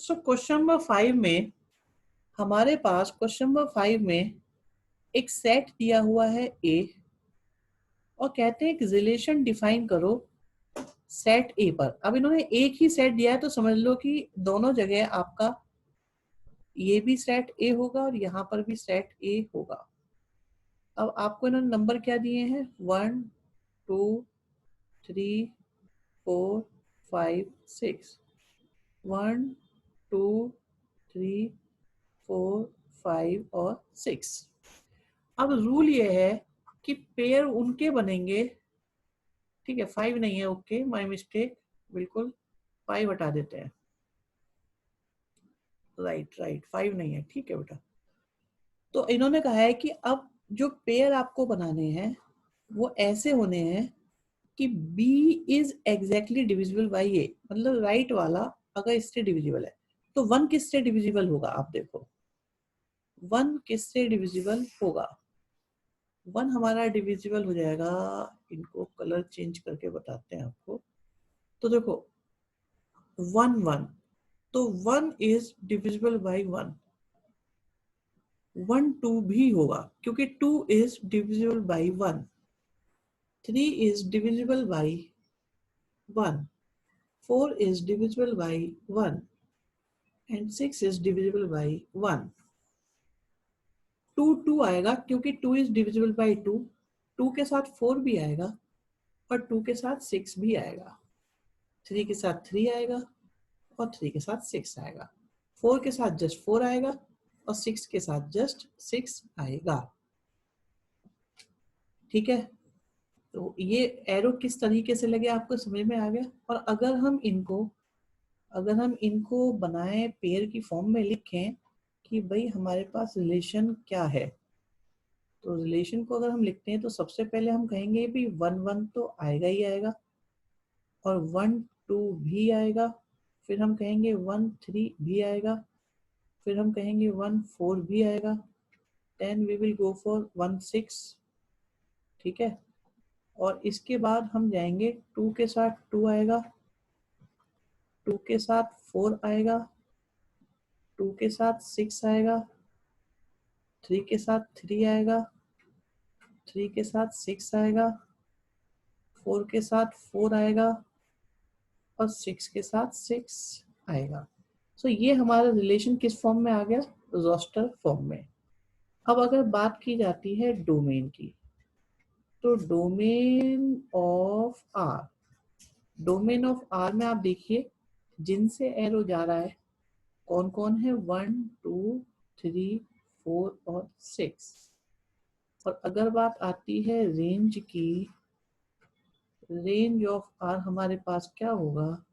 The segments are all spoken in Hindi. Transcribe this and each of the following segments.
सो क्वेश्चन नंबर 5 में हमारे पास क्वेश्चन नंबर 5 में एक सेट दिया हुआ है ए और कहते हैं कि रिलेशन डिफाइन करो सेट ए पर। अब इन्होंने एक ही सेट दिया है तो समझ लो कि दोनों जगह आपका ये भी सेट ए होगा और यहाँ पर भी सेट ए होगा। अब आपको इन्होंने नंबर क्या दिए हैं 1 2 3 4 5 6 1 2 3 4 5 और 6। अब रूल ये है कि पेयर उनके बनेंगे, ठीक है 5 नहीं है, ओके माय मिस्टेक, बिल्कुल 5 हटा देते हैं, राइट 5 नहीं है, ठीक है बेटा। तो इन्होंने कहा है कि अब जो पेयर आपको बनाने हैं वो ऐसे होने हैं कि B is exactly divisible by A, मतलब राइट वाला अगर इससे डिविजिबल है तो 1 किससे डिविजिबल होगा, आप देखो 1 किससे डिविजिबल होगा, 1 हमारा डिविजिबल हो जाएगा, इनको कलर चेंज करके बताते हैं आपको। तो देखो 1 1, तो 1 इज डिविजिबल बाई 1, 1 2 भी होगा क्योंकि 2 is divisible by 1, 3 is divisible by 1, 4 is divisible by 1 and 6 is divisible by 1। 2 2 आएगा क्योंकि 2 is divisible by 2, 2 के साथ 4 भी आएगा और 2 के साथ 6 भी आएगा, 3 के साथ 3 आएगा और 3 के साथ 6 आएगा, 4 के साथ जस्ट 4 आएगा और 6 के साथ जस्ट 6 आएगा, ठीक है। तो ये एरो किस तरीके से लगे आपको समझ में आ गया। और अगर हम इनको बनाए पेयर की फॉर्म में लिखें कि भाई हमारे पास रिलेशन क्या है, तो रिलेशन को अगर हम लिखते हैं तो सबसे पहले हम कहेंगे भी 1 1 तो आएगा ही आएगा और 1 2 भी आएगा, फिर हम कहेंगे 1 3 भी आएगा, फिर हम कहेंगे 1 4 भी आएगा, then we will go for 1 6, ठीक है। और इसके बाद हम जाएंगे 2 के साथ 2 आएगा, 2 के साथ 4 आएगा, 2 के साथ 6 आएगा, 3 के साथ 3 आएगा, 3 के साथ 6 आएगा, 4 के साथ 4 आएगा और 6 के साथ 6 आएगा। सो ये हमारा रिलेशन किस फॉर्म में आ गया, रोस्टर फॉर्म में। अब अगर बात की जाती है डोमेन की, तो domain of R, domain of R में आप देखिए जिनसे एरो जा रहा है कौन कौन है, 1 2 3 4 और 6। और अगर बात आती है रेंज की, रेंज ऑफ आर हमारे पास क्या होगा,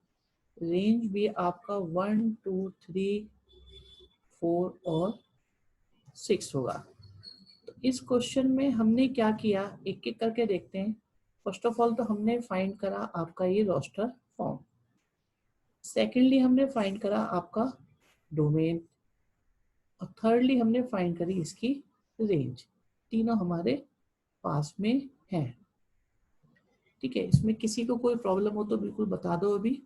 रेंज भी आपका 1 2 3 4 और 6 होगा। तो इस क्वेश्चन में हमने क्या किया, एक एक करके देखते हैं। फर्स्ट ऑफ ऑल तो हमने फाइंड करा आपका ये रोस्टर फॉर्म, सेकेंडली हमने फाइंड करा आपका डोमेन और थर्डली हमने फाइंड करी इसकी रेंज। तीनों हमारे पास में है, ठीक है। इसमें किसी को कोई प्रॉब्लम हो तो बिल्कुल बता दो अभी।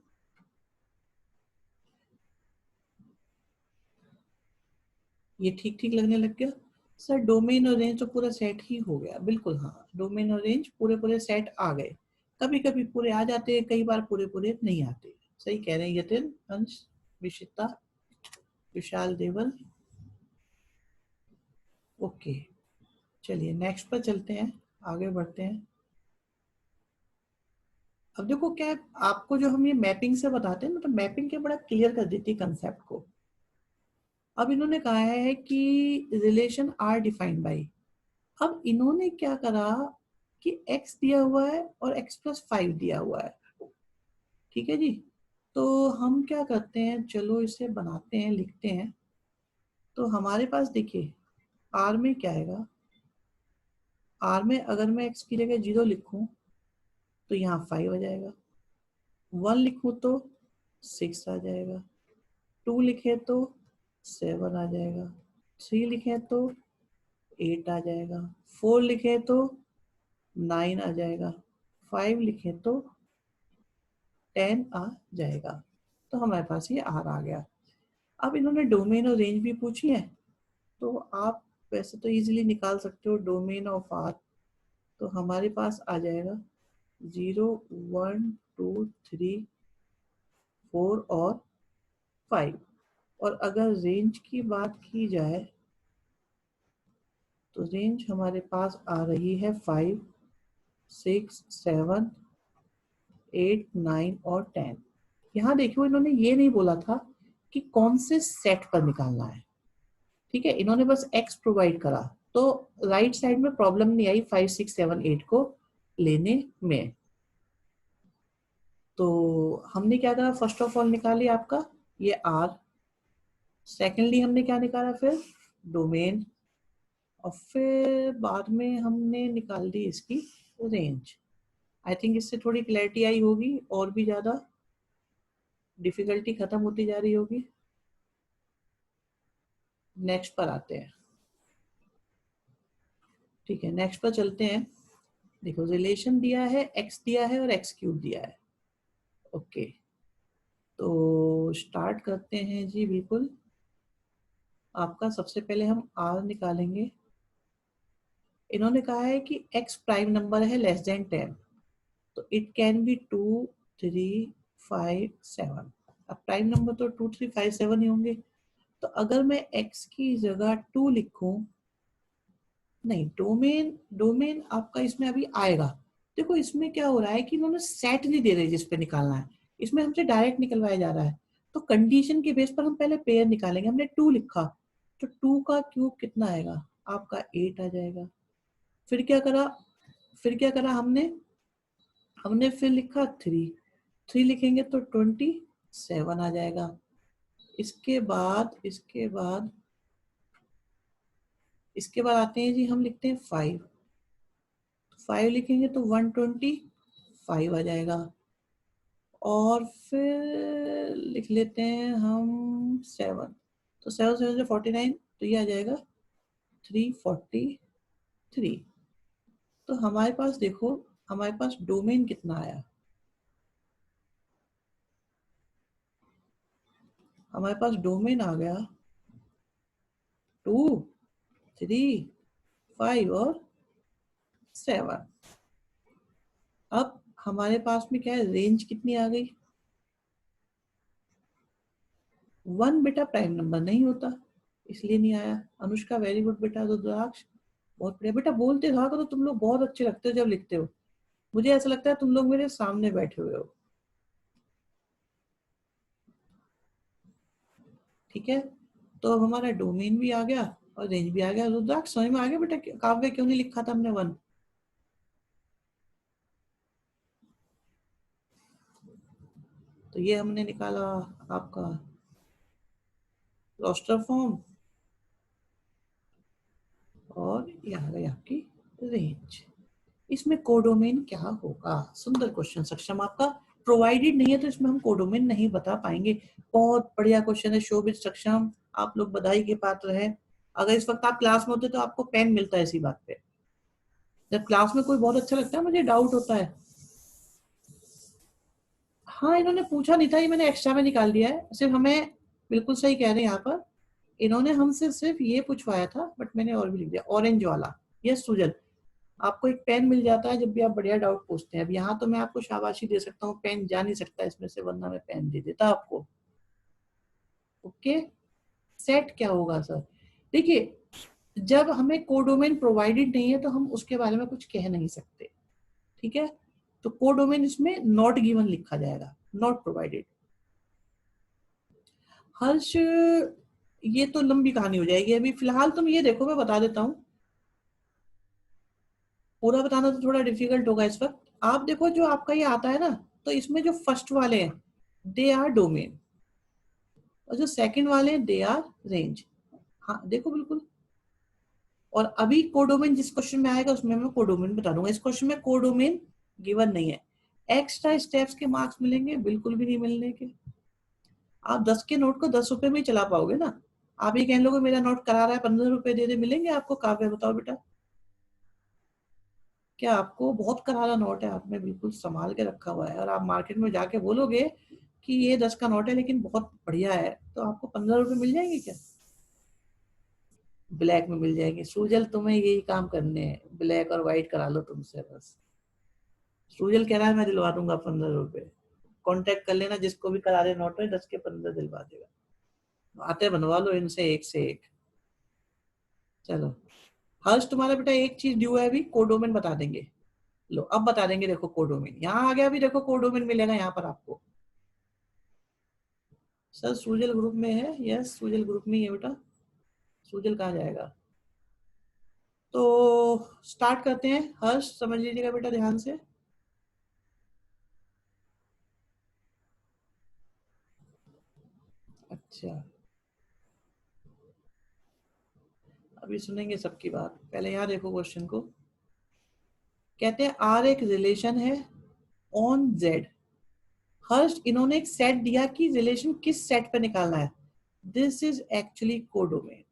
ये ठीक ठीक लगने लग गया सर, डोमेन और रेंज तो पूरा सेट ही हो गया, बिल्कुल हाँ, डोमेन और रेंज पूरे पूरे सेट आ गए। कभी कभी पूरे आ जाते हैं, कई बार पूरे पूरे नहीं आते। सही कह रहे हैं यतिन, अंश, विशिता, विशाल देवल, ओके। चलिए नेक्स्ट पर चलते हैं, आगे बढ़ते हैं। अब देखो क्या है, आपको जो हम ये मैपिंग से बताते हैं ना, तो मैपिंग के बड़ा क्लियर कर देती है कंसेप्ट को। अब इन्होंने कहा है कि रिलेशन आर डिफाइंड बाई, अब इन्होंने क्या करा कि x दिया हुआ है और x+5 दिया हुआ है, ठीक है जी। तो हम क्या करते हैं, चलो इसे बनाते हैं, लिखते हैं। तो हमारे पास देखिए r में क्या आएगा, r में अगर मैं x की जगह 0 लिखूं तो यहाँ 5 आ जाएगा, 1 लिखूं तो 6 आ जाएगा, 2 लिखे तो 7 आ जाएगा, 3 लिखे तो 8 आ जाएगा, 4 लिखे तो 9 आ जाएगा, 5 लिखे तो 10 आ जाएगा। तो हमारे पास ये आर आ गया। अब इन्होंने डोमेन और रेंज भी पूछी है, तो आप वैसे तो इजीली निकाल सकते हो डोमेन ऑफ आर। तो हमारे पास आ जाएगा 0 1 2 3 4 और 5। और अगर रेंज की बात की जाए तो रेंज हमारे पास आ रही है 5 6 7 8 9 और 10। यहाँ देखियो इन्होंने ये नहीं बोला था कि कौन से सेट पर निकालना है, ठीक है, इन्होंने बस x प्रोवाइड करा, तो राइट साइड में प्रॉब्लम नहीं आई 5 6 7 8 को लेने में। तो हमने क्या करा, फर्स्ट ऑफ ऑल निकाली आपका ये r, सेकेंडली हमने क्या निकाला फिर डोमेन, और फिर बाद में हमने निकाल दी इसकी रेंज। आई थिंक इससे थोड़ी क्लैरिटी आई होगी, और भी ज्यादा डिफिकल्टी खत्म होती जा रही होगी। नेक्स्ट पर आते हैं, ठीक है, नेक्स्ट पर चलते हैं। देखो रिलेशन दिया है, x दिया है और x क्यूब दिया है। ओके, तो स्टार्ट करते हैं जी। बिल्कुल, आपका सबसे पहले हम r निकालेंगे। इन्होंने कहा है कि x प्राइम नंबर है लेस देन 10, तो इट कैन बी 2 3 5 7। अब प्राइम नंबर तो 2 3 5 7 ही होंगे, तो अगर मैं x की जगह 2 लिखूं, नहीं डोमेन, डोमेन आपका इसमें अभी आएगा। देखो इसमें क्या हो रहा है कि इन्होंने सेट नहीं दे रहे जिस पे निकालना है, इसमें हमसे डायरेक्ट निकलवाया जा रहा है। तो कंडीशन के बेस पर हम पहले पेयर निकालेंगे। हमने 2 लिखा, तो 2 का क्यूब कितना आएगा आपका 8 आ जाएगा। फिर क्या करा, फिर क्या करा हमने, हमने फिर लिखा 3, 3 लिखेंगे तो 27 आ जाएगा। इसके बाद इसके बाद आते हैं जी, हम लिखते हैं 5, 5 लिखेंगे तो 125 आ जाएगा। और फिर लिख लेते हैं हम 7, तो 7 7 से 49, तो ये आ जाएगा 343। तो हमारे पास देखो, हमारे पास डोमेन कितना आया, हमारे पास डोमेन आ गया 2 3 5 और 7। अब हमारे पास में क्या है, रेंज कितनी आ गई 1। बेटा प्राइम नंबर नहीं होता इसलिए नहीं आया। अनुष्का वेरी गुड बेटा। रुद्राक्ष बहुत बढ़िया बेटा, बोलते रहा करो, तुम लोग बहुत अच्छे लगते हो जब लिखते हो, मुझे ऐसा लगता है तुम लोग मेरे सामने बैठे हुए हो। ठीक है, तो अब हमारा डोमेन भी आ गया और रेंज भी आ गया। रुद्राक्ष समझ में आ गया बेटा काव्य क्यों नहीं लिखा था हमने 1। तो ये हमने निकाला आपका रोस्टर फॉर्म, और ये आ गई आपकी रेंज। इसमें कोडोमेन क्या होगा, सुंदर क्वेश्चन सक्षम आपका प्रोवाइडेड नहीं है, तो इसमें हम कोडोमेन नहीं बता पाएंगे। बहुत बढ़िया क्वेश्चन है शोभित सक्षम, आप लोग बधाई के पात्र हैं। अगर इस वक्त आप क्लास में होते तो आपको पेन मिलता है इसी बात पे। जब क्लास में कोई बहुत अच्छा लगता है मुझे डाउट होता है। हाँ इन्होंने पूछा नहीं था, ये मैंने एक्स्ट्रा में निकाल दिया है सिर्फ हमें। बिल्कुल सही कह रहे हैं यहाँ पर, इन्होंने हमसे सिर्फ ये पूछवाया था, बट मैंने और भी लिख दिया ऑरेंज वाला। यस सुजल, आपको एक पेन मिल जाता है जब भी आप बढ़िया डाउट पूछते हैं। अब यहाँ तो मैं आपको शाबाशी दे सकता हूँ, पेन जा नहीं सकता इसमें से, वरना मैं पेन दे देता आपको। ओके, सेट क्या होगा सर, देखिए जब हमें कोडोमेन प्रोवाइडेड नहीं है तो हम उसके बारे में कुछ कह नहीं सकते। ठीक है, तो कोडोमेन इसमें नॉट गिवन लिखा जाएगा, नॉट प्रोवाइडेड। हर्ष ये तो लंबी कहानी हो जाएगी, अभी फिलहाल तुम ये देखो, मैं बता देता हूँ। पूरा बताना तो थोड़ा डिफिकल्ट होगा इस वक्त। आप देखो जो आपका ये आता है ना, तो इसमें जो फर्स्ट वाले हैं दे आर डोमेन, और जो सेकंड वाले हैं दे आर रेंज। हाँ देखो बिल्कुल। और अभी कोडोमेन जिस क्वेश्चन में आएगा उसमें मैं कोडोमेन बता दूंगा। इस क्वेश्चन में कोडोमेन गिवन नहीं है। एक्स्ट्रा स्टेप्स के मार्क्स मिलेंगे, बिल्कुल भी नहीं मिलने के। आप 10 के नोट को 10 रुपए में ही चला पाओगे ना। आप ये कह लोगे मेरा नोट करा रहा है 15 रुपए दे दे, मिलेंगे आपको? काव्य बताओ बेटा, क्या आपको बहुत करारा नोट है, आपने बिल्कुल संभाल के रखा हुआ है, और आप मार्केट में जाके बोलोगे कि ये 10 का नोट है लेकिन बहुत बढ़िया है, तो आपको 15 रुपए मिल जाएंगे क्या? ब्लैक में मिल जाएंगे। सुजल तुम्हें यही काम करने हैं, ब्लैक और व्हाइट करा लो तुमसे बस। सुजल कह रहा है मैं दिलवा दूंगा 15 रुपए। कांटेक्ट कर लेना, जिसको भी करा दे नोट में 10 के 15 दिलवा देगा। आते बनवा लो इनसे एक से एक। चलो हर्ष, तुम्हारा बेटा एक चीज ड्यू है, अभी कोडोमेन बता देंगे। लो अब बता देंगे, देखो कोडोमेन यहाँ आ गया, अभी देखो कोडोमेन मिलेगा यहाँ पर आपको। सर सूजल ग्रुप में है, यस सूजल ग्रुप में ही है बेटा। सूजल कहाँ जाएगा? तो स्टार्ट करते हैं। हर्ष समझ लीजिएगा बेटा ध्यान से। अच्छा, अभी सुनेंगे सबकी बात, पहले यहाँ देखो क्वेश्चन को। कहते हैं आर एक रिलेशन है ऑन जेड। हर्ष इन्होंने एक सेट दिया कि रिलेशन किस सेट पे निकालना है। This is actually codomain.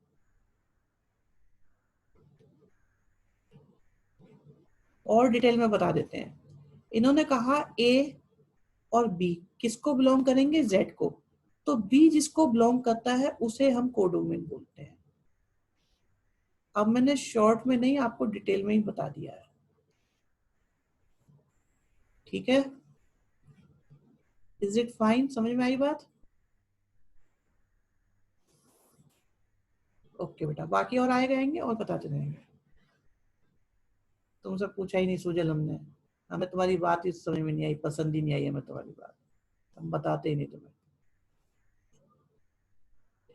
और डिटेल में बता देते हैं। इन्होंने कहा ए और बी किसको बिलोंग करेंगे? जेड को। तो बी जिसको बिलोंग करता है उसे हम कोडोमेन बोलते हैं। अब मैंने शॉर्ट में नहीं, आपको डिटेल में ही बता दिया है। ठीक है, इज इट फाइन? समझ में आई बात? ओके बेटा, बाकी और आए रहेंगे और बताते रहेंगे। तुमसे पूछा ही नहीं सुजल हमने। हमें तुम्हारी बात ही समझ में नहीं आई, पसंद ही नहीं आई हमें तुम्हारी बात। हम बताते ही नहीं तुम्हें।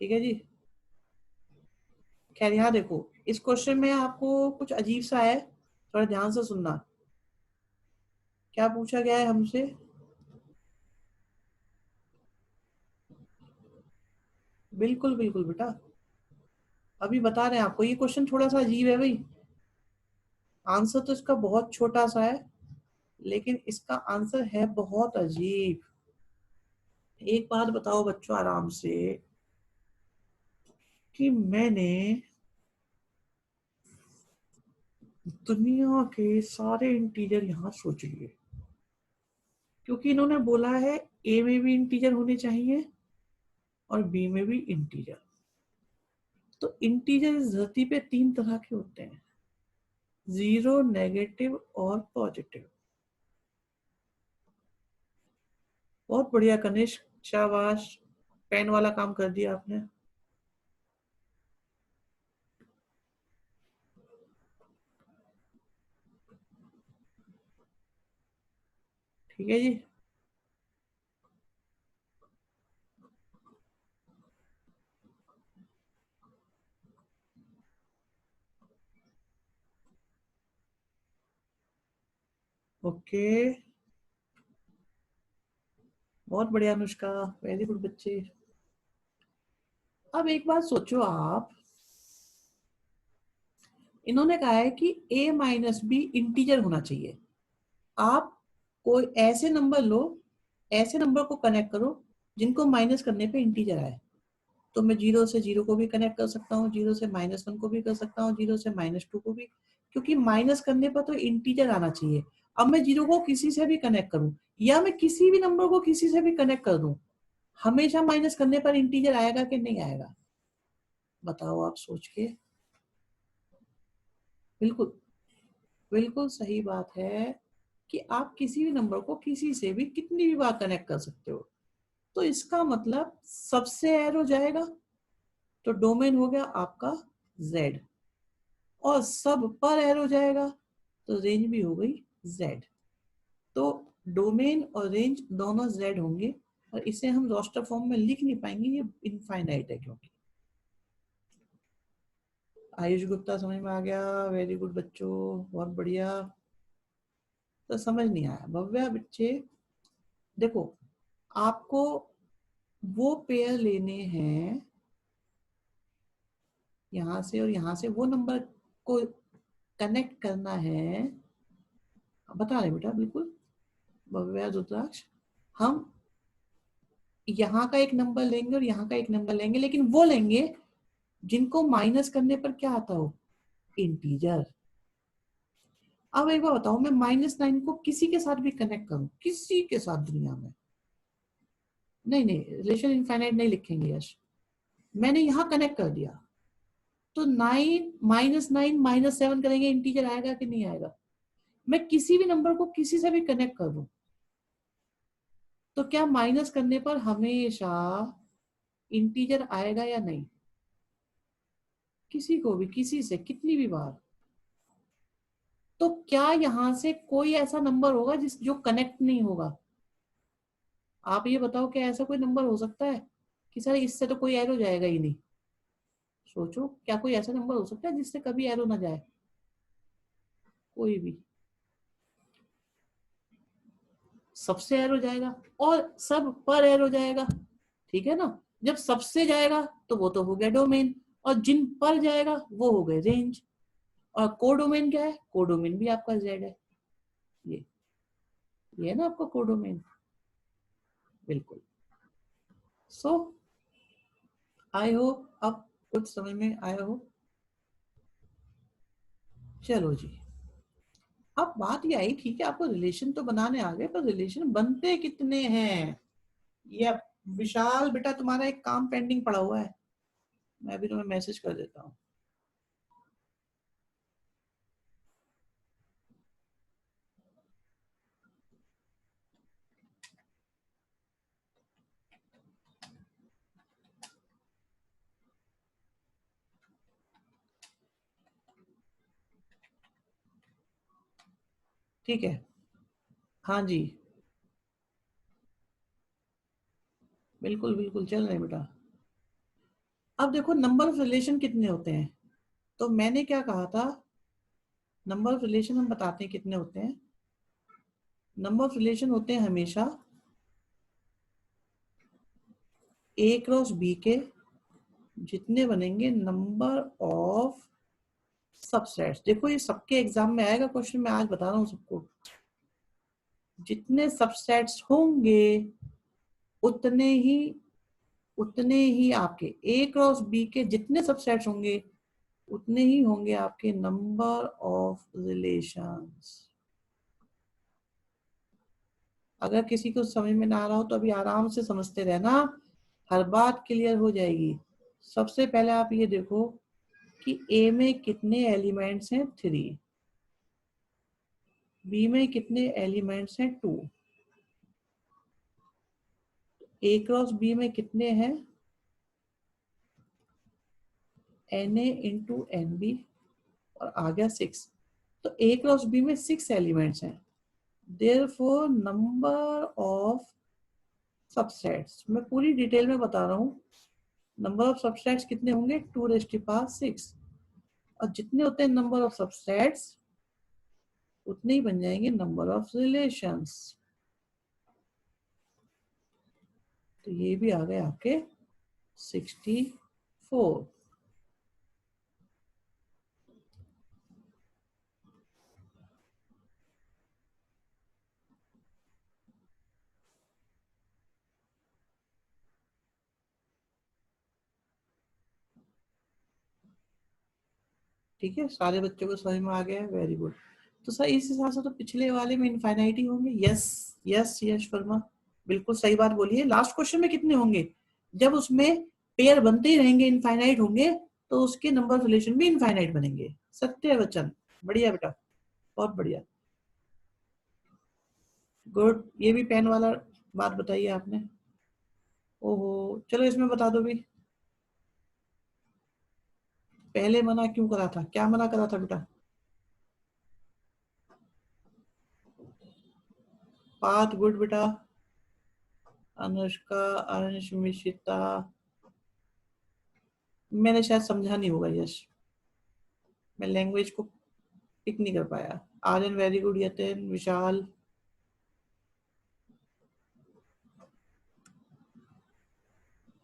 ठीक है जी। खैर यहाँ देखो, इस क्वेश्चन में आपको कुछ अजीब सा है, थोड़ा ध्यान से सुनना। क्या पूछा गया है हमसे? बिल्कुल बिल्कुल बेटा, अभी बता रहे हैं आपको। ये क्वेश्चन थोड़ा सा अजीब है भाई। आंसर तो इसका बहुत छोटा सा है, लेकिन इसका आंसर है बहुत अजीब। एक बात बताओ बच्चों आराम से, कि मैंने दुनिया के सारे इंटीजर यहाँ सोच लिए, क्योंकि इन्होंने बोला है ए में भी इंटीजर होने चाहिए और बी में भी इंटीजर। तो इंटीजर इस धरती पे तीन तरह के होते हैं, जीरो, नेगेटिव और पॉजिटिव। बहुत बढ़िया कनिष्क, शाबाश, पेन वाला काम कर दिया आपने। ठीक है जी। ओके, बहुत बढ़िया अनुष्का, वेरी गुड बच्चे। अब एक बात सोचो आप, इन्होंने कहा है कि a माइनस बी इंटीजर होना चाहिए। आप कोई ऐसे नंबर लो, ऐसे नंबर को कनेक्ट करो जिनको माइनस करने पे इंटीजर आए। तो मैं जीरो से जीरो को भी कनेक्ट कर सकता हूँ, जीरो से -1 को भी कर सकता हूँ, जीरो से -2 को भी, क्योंकि माइनस करने पर तो इंटीजर आना चाहिए। अब मैं जीरो को किसी से भी कनेक्ट करूं या मैं किसी भी नंबर को किसी से भी कनेक्ट कर दूं, हमेशा माइनस करने पर इंटीजर आएगा कि नहीं आएगा? बताओ आप सोच के। बिल्कुल, बिल्कुल सही बात है कि आप किसी भी नंबर को किसी से भी कितनी भी बार कनेक्ट कर सकते हो। तो इसका मतलब सबसे एरो जाएगा, तो डोमेन हो गया आपका z, और सब पर एरो जाएगा तो रेंज भी हो गई z। तो डोमेन और रेंज दोनों z होंगे, और इसे हम रोस्टर फॉर्म में लिख नहीं पाएंगे, ये इनफाइनाइट है क्योंकि। आयुष गुप्ता समझ में आ गया, वेरी गुड बच्चों, बहुत बढ़िया। तो समझ नहीं आया भव्या बच्चे, देखो आपको वो पेयर लेने हैं यहाँ से, और यहाँ से वो नंबर को कनेक्ट करना है। बता रहे बेटा बिल्कुल भव्या रुद्राक्ष, हम यहाँ का एक नंबर लेंगे और यहाँ का एक नंबर लेंगे, लेकिन वो लेंगे जिनको माइनस करने पर क्या आता हो? इंटीजर। अब एक बार बताओ, मैं -9 को किसी के साथ भी कनेक्ट करूं, किसी के साथ दुनिया में, नहीं नहीं, रिलेशन इनफाइनाइट नहीं लिखेंगे यश, मैंने यहाँ कनेक्ट कर दिया, तो 9 -9 -7 करेंगे, इंटीजर आएगा कि नहीं आएगा? मैं किसी भी नंबर को किसी से भी कनेक्ट कर दूं तो क्या माइनस करने पर हमेशा इंटीजर आएगा या नहीं? किसी को भी किसी से कितनी भी बार। तो क्या यहां से कोई ऐसा नंबर होगा जिस जो कनेक्ट नहीं होगा? आप ये बताओ, क्या ऐसा कोई नंबर हो सकता है कि सर इससे तो कोई एरो जाएगा ही नहीं? सोचो, क्या कोई ऐसा नंबर हो सकता है जिससे कभी एरो ना जाए? कोई भी। सबसे एरो जाएगा और सब पर एरो जाएगा, ठीक है ना? जब सबसे जाएगा तो वो तो हो गया डोमेन, और जिन पर जाएगा वो हो गए रेंज। और कोडोमेन क्या है? कोडोमेन भी आपका जेड है। ये ये है ना आपका कोडोमेन, बिल्कुल। सो आई होप अब कुछ समझ में आया हो। चलो जी, अब बात ये आई, ठीक है आपको रिलेशन तो बनाने आ गए, पर रिलेशन बनते कितने हैं? ये विशाल बेटा, तुम्हारा एक काम पेंडिंग पड़ा हुआ है, मैं भी तुम्हें मैसेज कर देता हूँ। ठीक है, हाँ जी, बिल्कुल बिल्कुल चल रहे हैं बेटा। अब देखो नंबर ऑफ रिलेशन कितने होते हैं, तो मैंने क्या कहा था, नंबर ऑफ रिलेशन हम बताते हैं कितने होते हैं। नंबर ऑफ रिलेशन होते हैं हमेशा ए क्रॉस बी के जितने बनेंगे नंबर ऑफ सबसेट्स। देखो ये सबके एग्जाम में आएगा क्वेश्चन, मैं आज बता रहा हूँ सबको। जितने सबसेट्स होंगे उतने ही आपके ए क्रॉस बी के जितने सबसेट्स होंगे उतने ही होंगे आपके नंबर ऑफ रिलेशंस। अगर किसी को समझ में ना आ रहा हो तो अभी आराम से समझते रहना, हर बात क्लियर हो जाएगी। सबसे पहले आप ये देखो कि ए में कितने एलिमेंट्स हैं, 3। बी में कितने एलिमेंट्स हैं, 2। ए क्रॉस बी में कितने हैं, n A into n B, और आ गया 6। तो ए क्रॉस बी में 6 एलिमेंट्स हैं। देयरफॉर नंबर ऑफ सबसेट्स, मैं पूरी डिटेल में बता रहा हूँ, नंबर ऑफ सबसेट्स कितने होंगे, 2⁻6। और जितने होते हैं नंबर ऑफ सबसेट्स उतने ही बन जाएंगे नंबर ऑफ रिलेशंस। तो ये भी आ गए आपके 64। ठीक है, सारे बच्चों को समझ में आ गया है, वेरी गुड। तो सर इस हिसाब से तो पिछले वाले में इनफाइनाइट ही होंगे। यस यस यश वर्मा, बिल्कुल सही बात बोली है। लास्ट क्वेश्चन में कितने होंगे, जब उसमें पेयर बनते ही रहेंगे, इनफाइनाइट होंगे, तो उसके नंबर रिलेशन भी इनफाइनाइट बनेंगे। सत्य वचन, बढ़िया बेटा, बहुत बढ़िया, गुड। ये भी पेन वाला बात बताइए आपने। ओहो, चलो इसमें बता दो भी, पहले मना क्यों करा था, क्या मना करा था बेटा? पाथ, गुड बेटा। अनुष्का, अंश, मिशिता, मैंने शायद समझा नहीं होगा यश, मैं लैंग्वेज को पिक नहीं कर पाया। आर्यन वेरी गुड, यतिन, विशाल।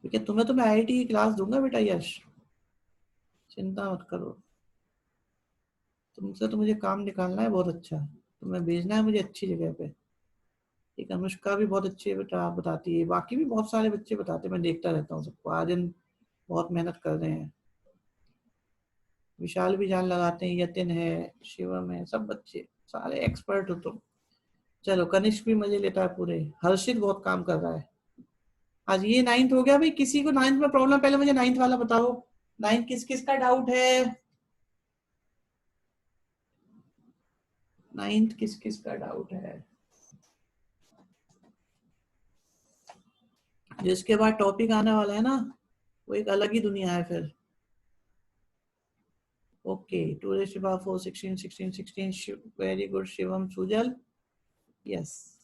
ठीक है, तुम्हें तो मैं आईआईटी की क्लास दूंगा बेटा यश, चिंता मत करो। तुमसे तो मुझे काम निकालना है बहुत अच्छा, तुम्हें भेजना है मुझे अच्छी जगह पे। एक अनुष्का भी बहुत अच्छी बेटा बताती है, बाकी भी बहुत सारे बच्चे बताते हैं, मैं देखता रहता हूँ सबको। आर्यन बहुत मेहनत कर रहे हैं, विशाल भी जान लगाते हैं, यतिन है, शिवम है, सब बच्चे सारे एक्सपर्ट हो तुम। चलो कनिष्क भी मजे लेता है पूरे, हर्षित बहुत काम कर रहा है। आज ये 9th हो गया भाई। किसी को 9th में प्रॉब्लम, पहले मुझे 9th वाला बताओ। 9th किस किस का डाउट है? 9th किस किस का डाउट है? जिसके बाद टॉपिक आने वाला है ना, वो एक अलग ही दुनिया है फिर। Okay, 2 raised to the power 4, 16, 16, 16, very good Shivam Sujal, yes.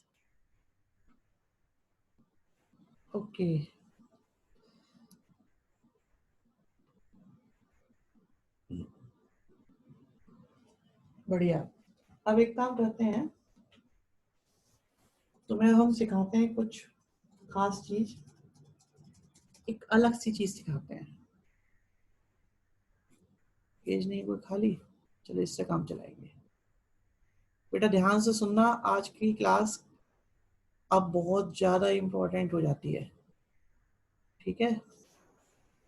Okay, बढ़िया। अब एक काम करते हैं, तुम्हें हम सिखाते हैं कुछ खास चीज, एक अलग सी चीज सिखाते हैं। पेज नहीं कोई खाली, चलो इससे काम चलाएंगे। बेटा ध्यान से सुनना, आज की क्लास अब बहुत ज्यादा इम्पोर्टेंट हो जाती है, ठीक है?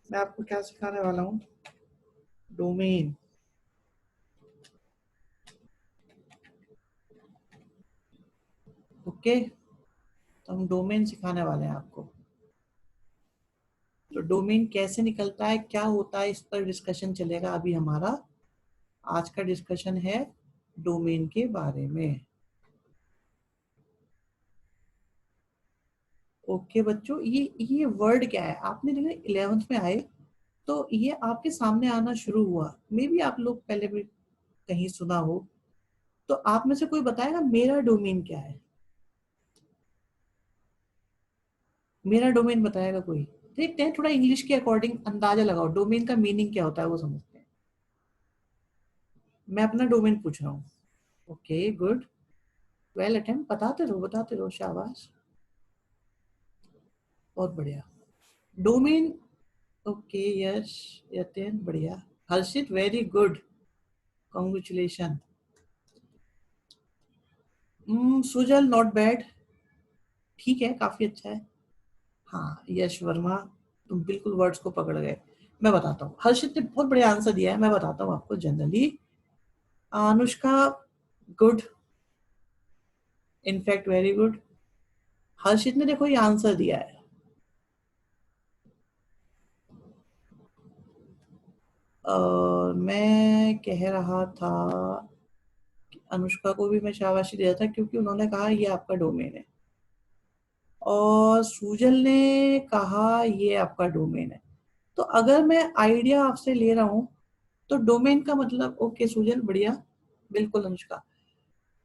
मैं आपको क्या सिखाने वाला हूँ? डोमेन। ओके, तो हम डोमेन सिखाने वाले हैं आपको। तो डोमेन कैसे निकलता है, क्या होता है, इस पर डिस्कशन चलेगा अभी हमारा। आज का डिस्कशन है डोमेन के बारे में। ओके बच्चों, ये वर्ड क्या है? आपने देखा 11th में आए तो ये आपके सामने आना शुरू हुआ, मे बी आप लोग पहले भी कहीं सुना हो। तो आप में से कोई बताएगा मेरा डोमेन क्या है? मेरा डोमेन बताएगा कोई? देखते हैं, थोड़ा इंग्लिश के अकॉर्डिंग अंदाजा लगाओ, डोमेन का मीनिंग क्या होता है वो समझते हैं। मैं अपना डोमेन पूछ रहा हूँ। ओके गुड, वेल अटेम्प्ट, बताते रहो, शाबाश, बहुत बढ़िया। डोमेन, ओके यश, यतिन बढ़िया, Harshit very good, congratulation. Sujal not bad, ठीक है, काफी अच्छा है। हाँ यश वर्मा, तुम बिल्कुल वर्ड्स को पकड़ गए। मैं बताता हूँ, हर्षित ने बहुत बढ़िया आंसर दिया है, मैं बताता हूँ आपको generally. Anushka good, in fact very good. Harshit ने देखो ये आंसर दिया है। मैं कह रहा था कि अनुष्का को भी मैं शाबाशी दिया था क्योंकि उन्होंने कहा ये आपका डोमेन है, और सुजल ने कहा ये आपका डोमेन है। तो अगर मैं आइडिया आपसे ले रहा हूं तो डोमेन का मतलब, ओके सुजल बढ़िया, बिल्कुल अनुष्का,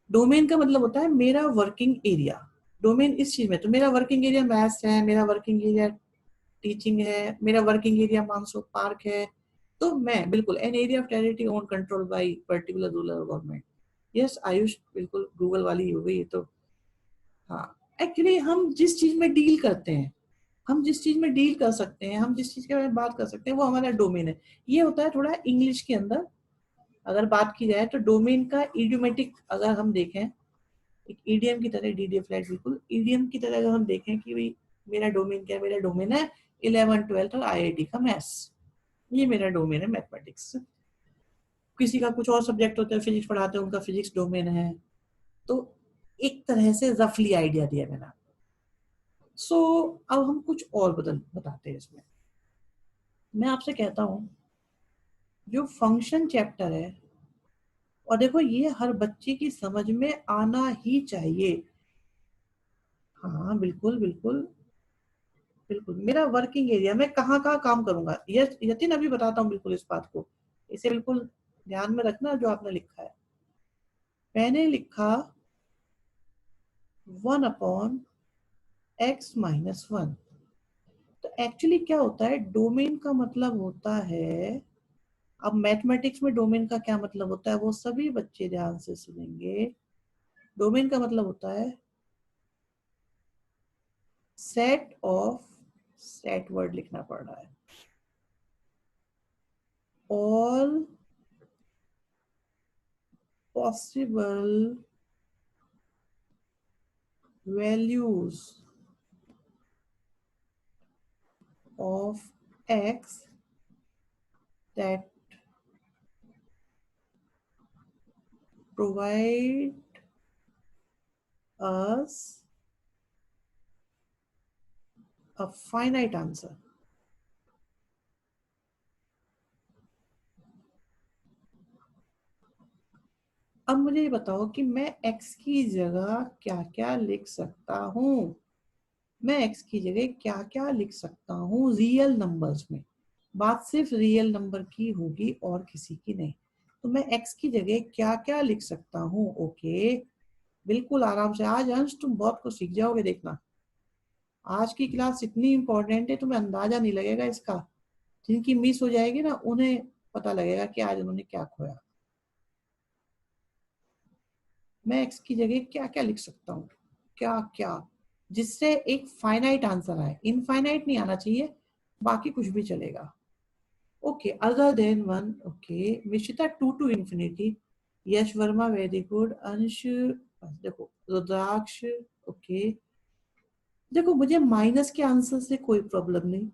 डोमेन का मतलब होता है मेरा वर्किंग एरिया। डोमेन इस चीज में, तो मेरा वर्किंग एरिया मैथ्स है, मेरा वर्किंग एरिया टीचिंग है, मेरा वर्किंग एरिया मानसोक पार्क है। तो मैं बिल्कुल an area of territory own control by particular rural government. Yes Ayush, बिल्कुल गूगल वाली हो गई ये तो। हाँ, एक्चुअली हम जिस चीज में डील करते हैं, हम जिस चीज में डील कर सकते हैं, हम जिस चीज के बारे में बात कर सकते हैं, वो हमारा डोमेन है। ये होता है थोड़ा इंग्लिश के अंदर अगर बात की जाए तो डोमेन का इडियोमेटिक अगर हम देखें, एक ईडीएम की तरह, डीडी फ्लैट बिल्कुल ईडीएम की तरह अगर हम देखें कि भाई मेरा डोमेन क्या है, मेरा डोमेन है 11th 12th और आईआईटी का मैथ्स, ये मेरा डोमेन है मैथमेटिक्स। किसी का कुछ और सब्जेक्ट होता है, फिजिक्स पढ़ाते हैं, उनका फिजिक्स डोमेन है। तो एक तरह से रफली आइडिया दिया मैंने। सो अब हम कुछ और बताते हैं इसमें। मैं आपसे कहता हूँ जो फंक्शन चैप्टर है, और देखो ये हर बच्चे की समझ में आना ही चाहिए। हाँ बिल्कुल बिल्कुल बिल्कुल, मेरा वर्किंग एरिया, मैं कहाँ कहाँ काम करूंगा, यतिन अभी बताता हूँ बिल्कुल इस बात को। इसे बिल्कुल ध्यान में रखना जो आपने लिखा है। मैंने लिखा 1/x-1। तो एक्चुअली क्या होता है, डोमेन का मतलब होता है, अब मैथमेटिक्स में डोमेन का क्या मतलब होता है वो सभी बच्चे ध्यान से सुनेंगे। डोमेन का मतलब होता है सेट ऑफ, सेट वर्ड लिखना पड़ रहा है, all possible values of x that provide us a finite answer. अब मुझे ये बताओ कि मैं x की जगह क्या क्या लिख सकता हूँ। मैं x की जगह क्या क्या लिख सकता हूँ रियल नंबर्स में। बात सिर्फ रियल नंबर की होगी और किसी की नहीं। तो मैं x की जगह क्या क्या लिख सकता हूँ। ओके, बिल्कुल आराम से। आज अंश तुम बहुत कुछ सीख जाओगे, देखना। आज की क्लास इतनी इंपॉर्टेंट है, तुम्हें अंदाजा नहीं लगेगा इसका। जिनकी मिस हो जाएगी ना, उन्हें पता लगेगा कि आज उन्होंने क्या खोया। मैं एक्स की जगह क्या क्या लिख सकता हूँ, क्या क्या, जिससे एक फाइनाइट आंसर आए। इनफाइनाइट नहीं आना चाहिए, बाकी कुछ भी चलेगा। Okay, other than one. Okay, Mishita two to infinity. Yash Varma very good. Ansh, देखो रुद्राक्ष। ओके, देखो मुझे माइनस के आंसर से कोई प्रॉब्लम नहीं,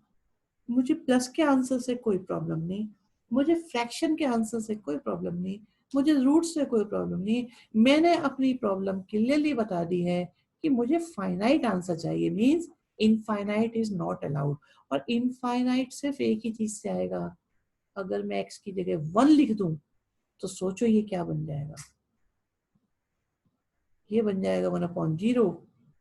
मुझे प्लस के आंसर से कोई प्रॉब्लम नहीं, मुझे फ्रैक्शन के आंसर से कोई प्रॉब्लम नहीं, मुझे रूट से कोई प्रॉब्लम नहीं। मैंने अपनी प्रॉब्लम क्लियरली बता दी है कि मुझे फाइनाइट आंसर चाहिए, means infinite is not allowed. और इनफाइनाइट सिर्फ एक ही चीज से आएगा, अगर मैं एक्स की जगह वन लिख दूं तो सोचो ये क्या बन जाएगा। ये बन जाएगा 1/0,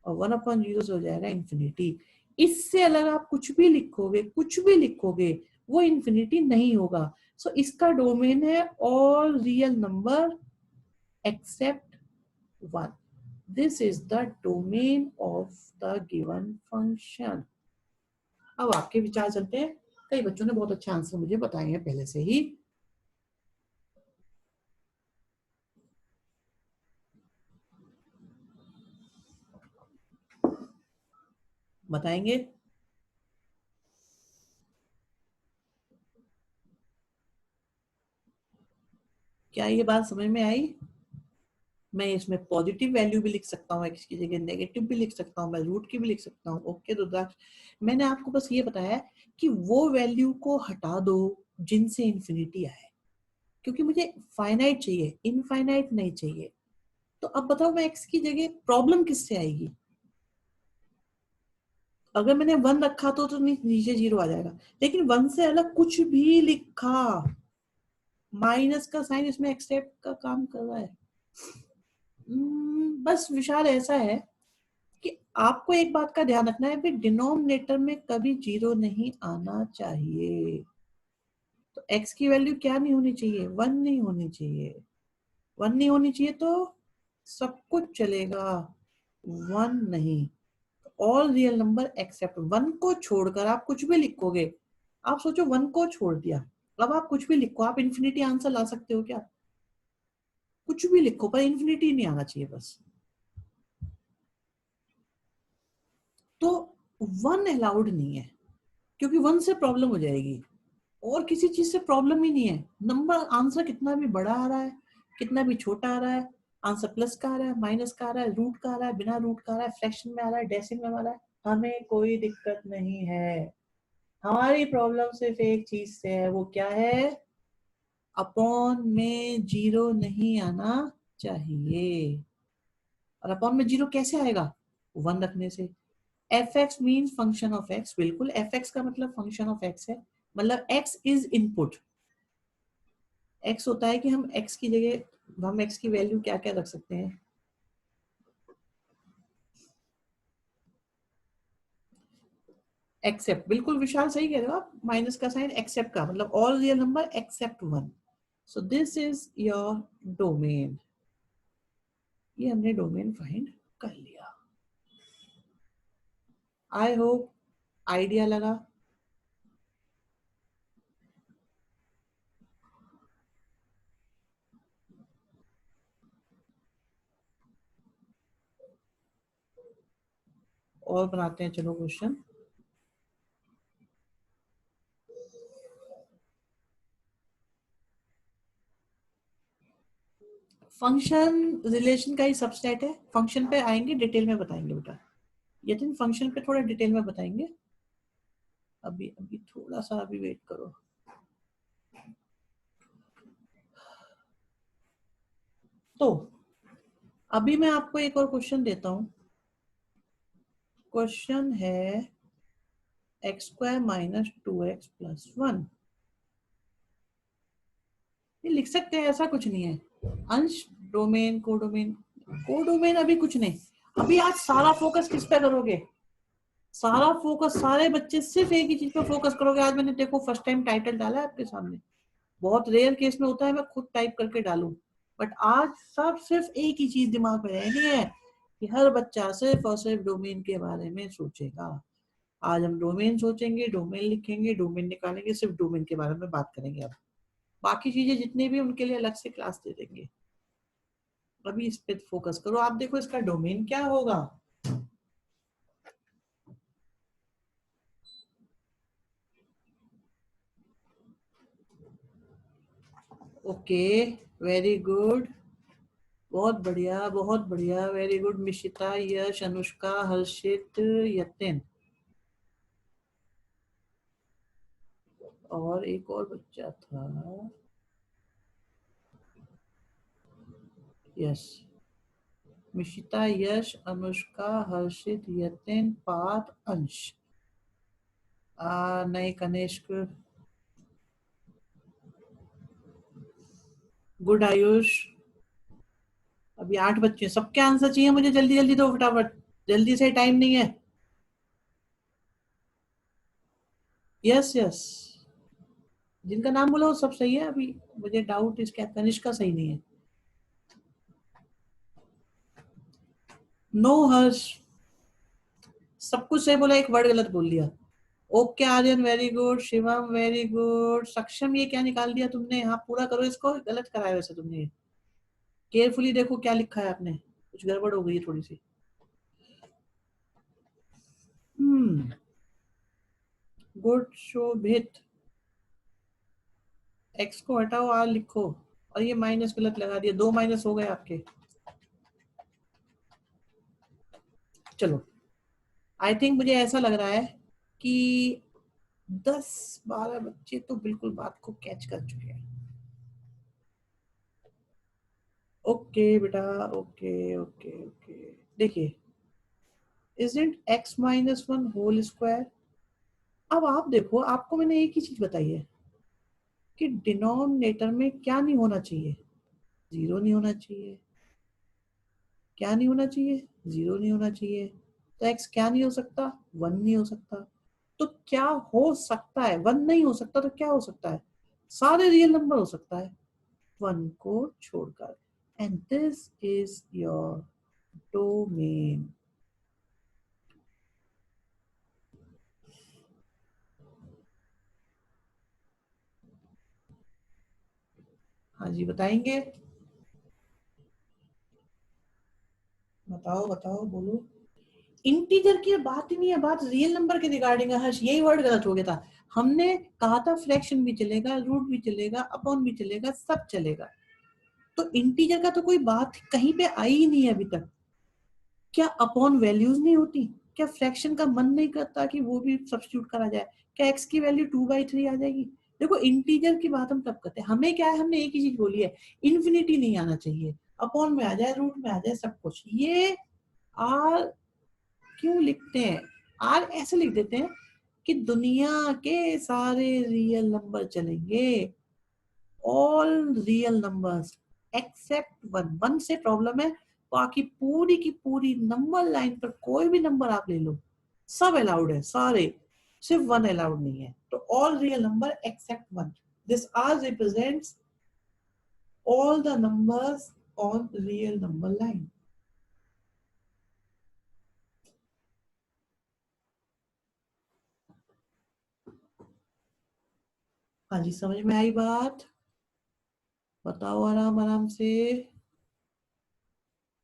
और 1/0 से हो जाएगा इंफिनिटी। इससे अलग आप कुछ भी लिखोगे, कुछ भी लिखोगे, वो इंफिनिटी नहीं होगा। सो इसका डोमेन है all real number except one. This is the domain of the given function. अब आपके विचार चलते हैं। कई बच्चों ने बहुत अच्छे आंसर मुझे बताए हैं पहले से ही। बताएंगे? क्या ये बात समझ में आई? मैं इसमें पॉजिटिव वैल्यू भी लिख सकता हूँ, एक्स की जगह नेगेटिव भी लिख सकता हूँ, मैं रूट की भी लिख सकता हूँ। ओके रुद्राक्ष, मैंने आपको बस ये बताया कि वो वैल्यू को हटा दो जिनसे इंफिनिटी आए, क्योंकि मुझे फाइनाइट चाहिए, इनफाइनाइट नहीं चाहिए। तो अब बताओ मैं एक्स की जगह प्रॉब्लम किससे आएगी? अगर मैंने वन रखा तो नीचे जीरो आ जाएगा, लेकिन वन से अलग कुछ भी लिखा, माइनस का साइन इसमें एक्सेप्ट का काम कर रहा है। बस विचार ऐसा है कि आपको एक बात का ध्यान रखना है कि डिनोमिनेटर में कभी जीरो नहीं आना चाहिए। तो x की वैल्यू क्या नहीं होनी चाहिए? वन नहीं होनी चाहिए। वन नहीं होनी चाहिए तो सब कुछ चलेगा, वन नहीं। All real number except one को छोड़कर आप कुछ भी लिखोगे। आप सोचो वन को छोड़ दिया, अब आप कुछ भी लिखो, आप इन्फिनिटी आंसर ला सकते हो क्या? कुछ भी लिखो पर इन्फिनिटी नहीं आना चाहिए बस। तो वन अलाउड नहीं है, क्योंकि वन से प्रॉब्लम हो जाएगी। और किसी चीज से प्रॉब्लम ही नहीं है। नंबर आंसर कितना भी बड़ा आ रहा है, कितना भी छोटा आ रहा है, आंसर प्लस का आ रहा है, माइनस का आ रहा है, रूट का आ रहा है, बिना रूट का आ रहा है, फ्रैक्शन में आ रहा है, डेसिमल में आ रहा है, हमें कोई दिक्कत नहीं है। हमारी प्रॉब्लम सिर्फ एक चीज से है, वो क्या है? अपॉन में जीरो नहीं आना चाहिए। और अपॉन में जीरो कैसे आएगा? वन रखने से। F x mean function of x, बिल्कुल एफ एक्स का मतलब फंक्शन ऑफ एक्स है, मतलब एक्स इज इनपुट। एक्स होता है कि हम एक्स की जगह हम एक्स की वैल्यू क्या क्या रख सकते हैं। एक्सेप्ट, बिल्कुल विशाल सही कह रहे हो आप। माइनस का साइन एक्सेप्ट का मतलब all real number except one. So this is your domain. ये हमने डोमेन फाइंड कर लिया। आई होप आइडिया लगा। और बनाते हैं चलो क्वेश्चन। फंक्शन रिलेशन का ही सबसेट है। फंक्शन पे आएंगे, डिटेल में बताएंगे बेटा। यतिन फंक्शन पे थोड़ा डिटेल में बताएंगे। अभी अभी थोड़ा सा अभी वेट करो। तो अभी मैं आपको एक और क्वेश्चन देता हूं। क्वेश्चन है x square minus 2x plus 1। ये लिख सकते हैं, ऐसा कुछ नहीं है। अंश, डोमेन, कोडोमेन। कोडोमेन अभी कुछ नहीं। अभी आज सारा फोकस किस पे करोगे? सारा फोकस, सारे बच्चे सिर्फ एक ही चीज पे फोकस करोगे। आज मैंने देखो फर्स्ट टाइम टाइटल डाला है आपके सामने। बहुत रेयर केस में होता है मैं खुद टाइप करके डालूं, बट आज सब सिर्फ एक ही चीज दिमाग में रहनी है कि हर बच्चा सिर्फ और सिर्फ डोमेन के बारे में सोचेगा। आज हम डोमेन सोचेंगे, डोमेन लिखेंगे, डोमेन निकालेंगे, सिर्फ डोमेन के बारे में बात करेंगे। अब बाकी चीजें जितनी भी उनके लिए अलग से क्लास दे देंगे। अभी इस पे फोकस करो। आप देखो इसका डोमेन क्या होगा। ओके, वेरी गुड, बहुत बढ़िया, बहुत बढ़िया, वेरी गुड। मिशिता, यश, अनुष्का, हर्षित, यतिन और एक और बच्चा था। यस, मिशिता, यश, अनुष्का, हर्षित, यतिन, पार्थ, अंश। नहीं, कनिष्क। गुड आयुष। अभी 8 बच्चे, सबके आंसर चाहिए मुझे, जल्दी जल्दी दो फटाफट, जल्दी से, टाइम नहीं है। यस यस, जिनका नाम बोला वो सब सही है। अभी मुझे डाउट इसका कनिष्क का सही नहीं है। नो हर्ष, सब कुछ सही बोला, एक वर्ड गलत बोल दिया। Okay Aryan, very good. Shivam, very good. Saksham, ये क्या निकाल दिया तुमने? हाँ, पूरा करो इसको, गलत कराया वैसे तुमने। केयरफुली देखो क्या लिखा है आपने, कुछ गड़बड़ हो गई है थोड़ी सी। गुड शोभित। एक्स को हटाओ, आर लिखो, और ये माइनस गलत लगा दिया, 2 माइनस हो गए आपके। चलो, आई थिंक मुझे ऐसा लग रहा है कि 10-12 बच्चे तो बिल्कुल बात को कैच कर चुके हैं। ओके बेटा, ओके ओके ओके। देखिए, isn't x minus 1 whole square. अब आप देखो, आपको मैंने एक ही चीज बताई है कि डिनोमिनेटर में क्या नहीं होना चाहिए? जीरो नहीं होना चाहिए। क्या नहीं होना चाहिए? जीरो नहीं होना चाहिए। तो x क्या नहीं हो सकता? 1 नहीं हो सकता। तो क्या हो सकता है? 1 नहीं हो सकता तो क्या हो सकता है? सारे रियल नंबर हो सकता है 1 को छोड़कर। And this is your domain. हाँ जी, बताएंगे? बताओ बताओ, बोलो। इंटीजर की बात ही नहीं है, बात रियल नंबर के रिगार्डिंग है हर्ष, यही वर्ड गलत हो गया था। हमने कहा था फ्रैक्शन भी चलेगा, रूट भी चलेगा, अपॉन भी चलेगा, सब चलेगा। तो इंटीजर का तो कोई बात कहीं पे आई ही नहीं है अभी तक। क्या अपॉन वैल्यूज नहीं होती? क्या फ्रैक्शन का मन नहीं करता कि वो भी सब्स्टिट्यूट करा जाए? क्या एक्स की वैल्यू 2/3 आ जाएगी? देखो, इंटीजर की बात हम तब करते हैं, हमें क्या है, हमने एक ही चीज बोली है, इन्फिनिटी नहीं आना चाहिए, अपॉन में आ जाए, रूट में आ जाए, सब कुछ। ये आर क्यों लिखते हैं? आर ऐसे लिख देते हैं कि दुनिया के सारे रियल नंबर चलेंगे, ऑल रियल नंबर्स एक्सेप्ट 1। 1 से प्रॉब्लम है, बाकी पूरी की पूरी नंबर लाइन पर कोई भी नंबर आप ले लो, सब अलाउड है सारे, सिर्फ 1 अलाउड नहीं है। तो all real number except 1, this are represents all the numbers on real number line. हाँ जी, समझ में आई बात? बताओ आराम आराम से,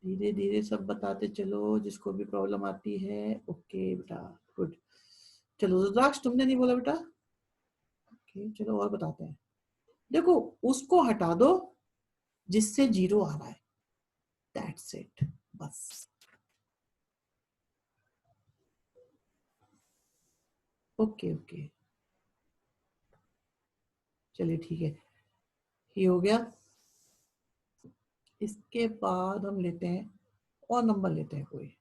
धीरे धीरे सब बताते चलो, जिसको भी प्रॉब्लम आती है। ओके बेटा, गुड। चलो रुद्राक्ष, तुमने नहीं बोला बेटा। ओके, चलो और बताते हैं। देखो, उसको हटा दो जिससे जीरो आ रहा है, दैट्स इट, बस। ओके ओके, चलिए ठीक है, ये हो गया। इसके बाद हम लेते हैं और नंबर लेते हैं कोई।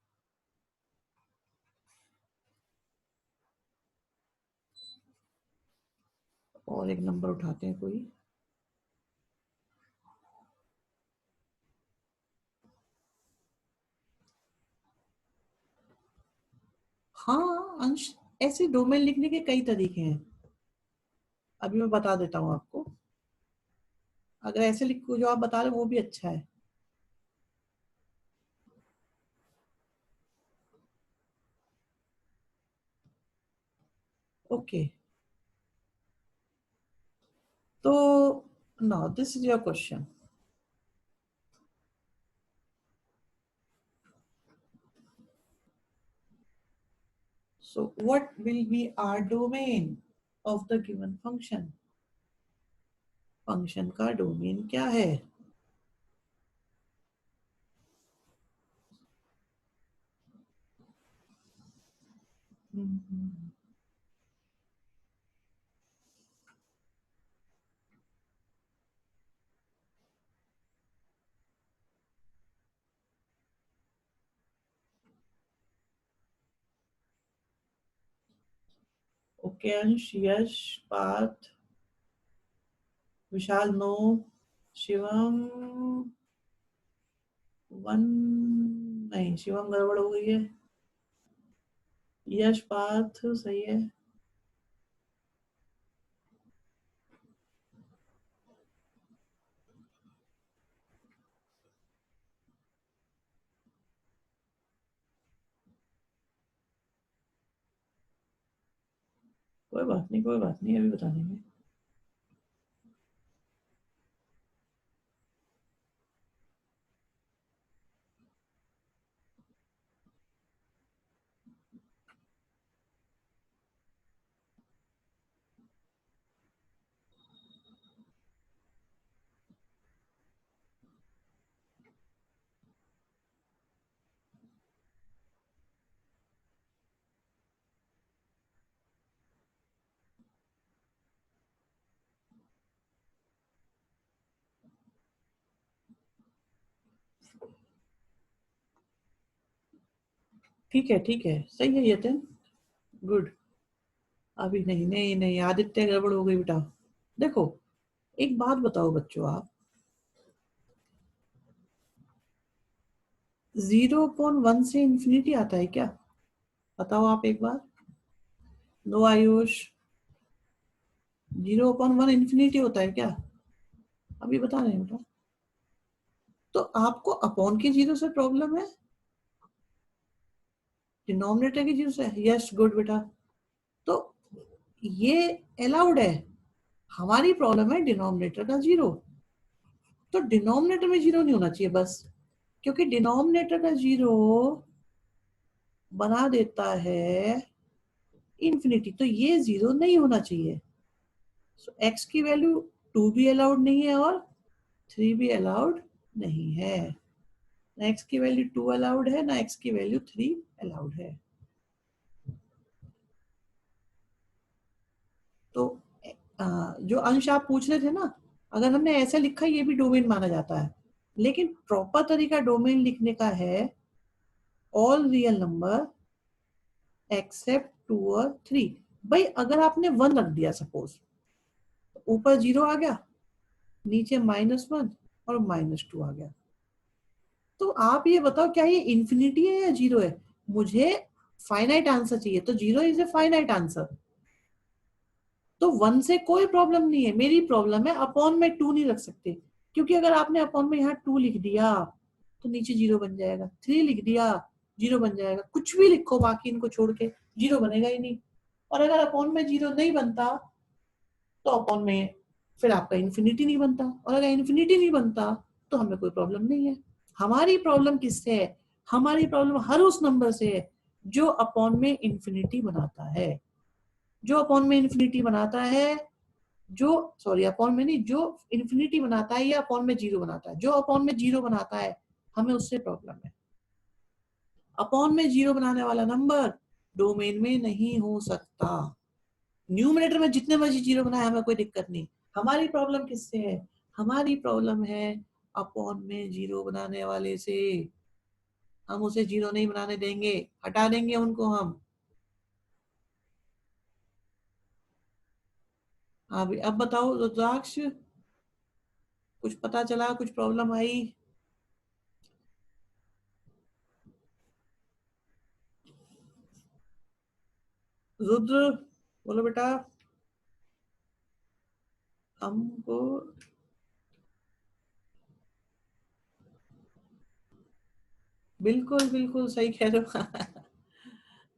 और एक नंबर उठाते हैं कोई। हाँ अंश, ऐसे डोमेन लिखने के कई तरीके हैं, अभी मैं बता देता हूँ आपको। अगर ऐसे लिखो जो आप बता रहे हो वो भी अच्छा है। ओके, तो now this is your question. So what will be our domain of the given function? Function का डोमेन क्या है? ओके अंश, यश, पार्थ, विशाल नो, शिवम वन, नहीं शिवम गड़बड़ हो गई है। यश पार्थ सही है। कोई बात नहीं, कोई बात नहीं, अभी बता देंगे। ठीक है, ठीक है, सही है यतन, गुड। अभी नहीं, नहीं नहीं आदित्य, गड़बड़ हो गई बेटा। देखो, एक बात बताओ बच्चों, आप 0.1 से इंफिनिटी आता है क्या? बताओ आप एक बार। नो आयुष, 0.1 इंफिनिटी होता है क्या? अभी बता रहे हैं बेटा। तो आपको अपॉन के जीरो से प्रॉब्लम है, डिनोमिनेटर के जीरो से? यस, गुड बेटा। तो ये अलाउड है, हमारी प्रॉब्लम है डिनोमिनेटर का जीरो। तो डिनोमिनेटर में जीरो नहीं होना चाहिए बस, क्योंकि डिनोमिनेटर का जीरो बना देता है इंफिनिटी, तो ये जीरो नहीं होना चाहिए। सो एक्स की वैल्यू 2 भी अलाउड नहीं है और 3 भी अलाउड नहीं है। ना एक्स की वैल्यू 2 अलाउड है, ना एक्स की वैल्यू 3 अलाउड है। तो जो अंश आप पूछ रहे थे ना, अगर हमने ऐसा लिखा ये भी डोमेन माना जाता है, लेकिन प्रॉपर तरीका डोमेन लिखने का है ऑल रियल नंबर एक्सेप्ट 2 और 3। भाई अगर आपने 1 रख दिया सपोज, ऊपर जीरो आ गया, नीचे -1 और -2 आ गया, तो आप ये बताओ क्या ये इंफिनिटी है या जीरो है? मुझे फाइनाइट आंसर चाहिए, तो zero is a finite answer. तो 1 से कोई प्रॉब्लम नहीं है, मेरी प्रॉब्लम है अपॉन में 2 नहीं रख सकते, क्योंकि अगर आपने अपॉन में यहाँ 2 लिख दिया तो नीचे जीरो बन जाएगा, 3 लिख दिया जीरो बन जाएगा, कुछ भी लिखो बाकी इनको छोड़ के जीरो बनेगा ही नहीं। और अगर अपॉन में जीरो नहीं बनता तो अपॉन में फिर आपका इन्फिनिटी नहीं बनता, और अगर इन्फिनिटी नहीं बनता तो हमें कोई प्रॉब्लम नहीं है। हमारी प्रॉब्लम किससे है? हमारी प्रॉब्लम हर उस नंबर से है जो अपॉन में इन्फिनिटी बनाता है। जो अपॉन में इन्फिनिटी बनाता है, जो सॉरी अपॉन में नहीं, जो इन्फिनिटी बनाता है या अपॉन में जीरो बनाता है, जो अपॉन में जीरो बनाता है हमें उससे प्रॉब्लम है। अपॉन में जीरो बनाने वाला नंबर डोमेन में नहीं हो सकता। न्यूमरेटर में जितने मर्जी जीरो बनाए हमें कोई दिक्कत नहीं। हमारी प्रॉब्लम किससे है? हमारी प्रॉब्लम है अपॉन में जीरो बनाने वाले से। हम उसे जीरो नहीं बनाने देंगे, हटा देंगे उनको हम। अभी अब बताओ रुद्राक्ष, कुछ पता चला, कुछ प्रॉब्लम आई? रुद्र बोलो बेटा। हमको बिल्कुल बिल्कुल सही कह रहे हो।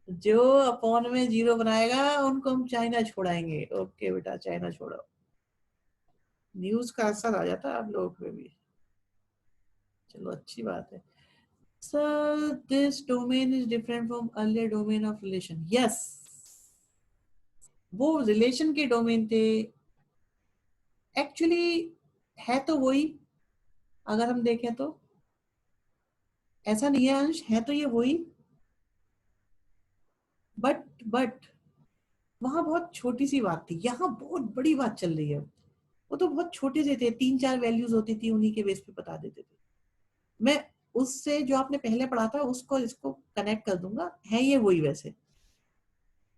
जो अपॉन में जीरो बनाएगा उनको हम चाइना छोड़ाएंगे। ओके बेटा, चाइना छोड़ो। न्यूज का असर आ जाता है आप लोगों पे भी। चलो अच्छी बात है। Sir this domain is different from earlier domain of relation. Yes, वो रिलेशन के डोमेन थे एक्चुअली। है तो वही, अगर हम देखें तो ऐसा नहीं है अंश, है तो ये वही। बट वहां बहुत छोटी सी बात थी, यहाँ बहुत बड़ी बात चल रही है। वो तो बहुत छोटे से थे, तीन चार वैल्यूज होती थी, उन्हीं के बेस पे बता देते थे। मैं उससे जो आपने पहले पढ़ा था उसको इसको कनेक्ट कर दूंगा, है ये वही वैसे।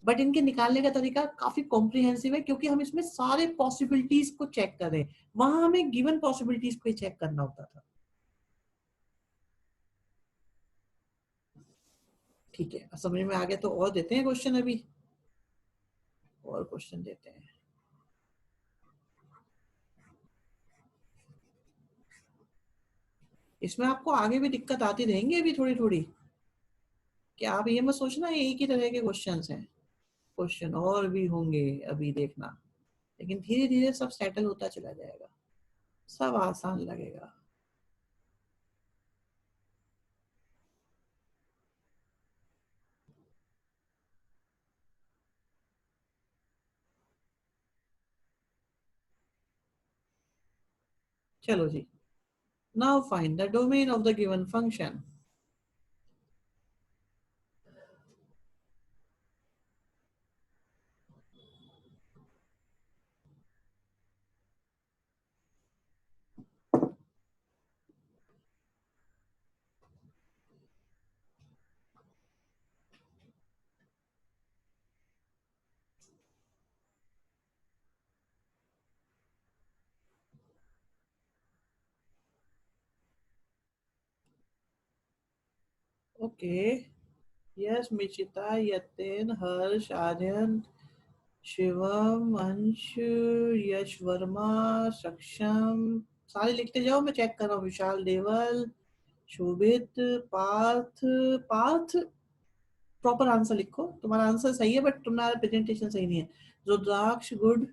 बट इनके निकालने का तरीका काफी कॉम्प्रिहेंसिव है, क्योंकि हम इसमें सारे पॉसिबिलिटीज को चेक कर रहे हैं। वहां हमें गिवन पॉसिबिलिटीज को चेक करना होता था। ठीक है, समझ में आ गया तो और देते हैं क्वेश्चन अभी। और क्वेश्चन देते हैं। इसमें आपको आगे भी दिक्कत आती रहेंगी अभी थोड़ी थोड़ी, कि आप ये मत सोचना ये एक ही तरह के क्वेश्चंस हैं। क्वेश्चन और भी होंगे अभी देखना, लेकिन धीरे धीरे सब सेटल होता चला जाएगा, सब आसान लगेगा। चलो जी, now find the domain of the given function. Okay, yes Michita, Yatin, Harsh, Aryan, Shivam, Ansh, Yash Verma, सक्षम। सारे लिखते जाओ, मैं चेक कर रहा हूँ। विशाल, देवल, शोभित, पार्थ। पार्थ प्रॉपर आंसर लिखो, तुम्हारा आंसर सही है बट तुम्हारा प्रेजेंटेशन सही नहीं है। रुद्राक्ष गुड।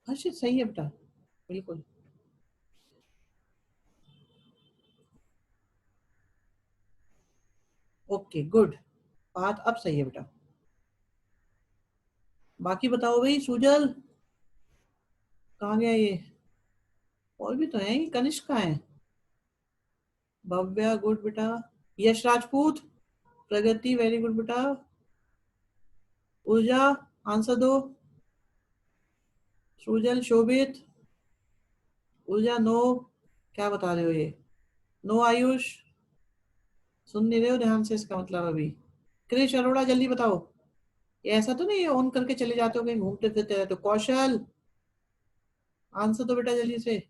हर्षित सही है बेटा, बिल्कुल। ओके गुड, बात अब सही है बेटा। बाकी बताओ भाई, सुजल कहाँ गया ये? और भी तो है, कनिष्क कहाँ है? भव्या गुड बेटा। यश राजपूत, प्रगति वेरी गुड बेटा। ऊर्जा आंसर दो। सुजल, शोभित, ऊर्जा नो। क्या बता रहे हो ये? नो आयुष, सुन नहीं रहे हो ध्यान से इसका मतलब अभी। क्रिश अरोड़ा जल्दी बताओ। ये ऐसा तो नहीं ऑन करके चले जाते हो कहीं घूमते फिरते रहते हो? कौशल आंसर दो बेटा जल्दी से।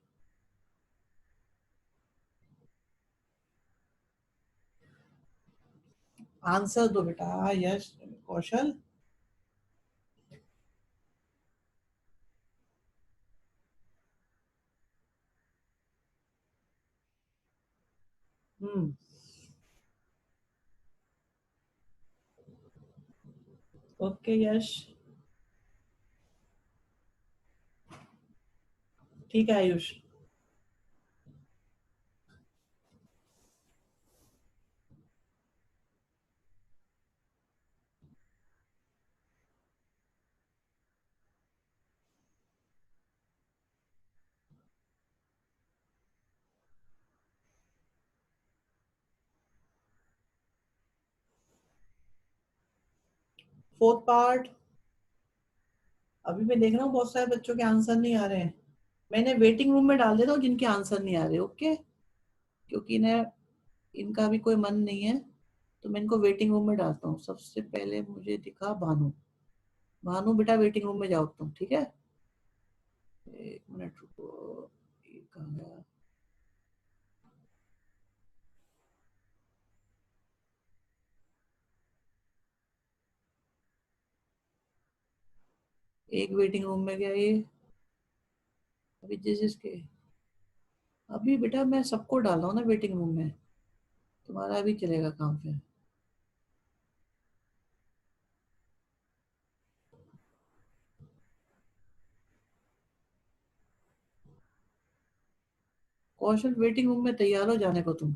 आंसर दो बेटा, यश, कौशल। हम्म। ओके यश। ठीक है आयुष। Fourth part. अभी मैं देख रहा हूँ बहुत सारे बच्चों के आंसर नहीं आ रहे हैं। मैंने वेटिंग रूम में डाल देता हूँ जिनके आंसर नहीं आ रहे, ओके, क्योंकि इन्हें, इनका भी कोई मन नहीं है, तो मैं इनको वेटिंग रूम में डालता हूँ। सबसे पहले मुझे दिखा भानु। भानु बेटा वेटिंग रूम में जाओ तुम, ठीक है। एक मिनट रुको, ये कहाँ गया? एक वेटिंग रूम में गया ये। अभी जिसके, अभी बेटा मैं सबको डाल रहा हूँ ना वेटिंग रूम में, तुम्हारा भी चलेगा काम फिर। कौशल वेटिंग रूम में तैयार हो जाने को तुम।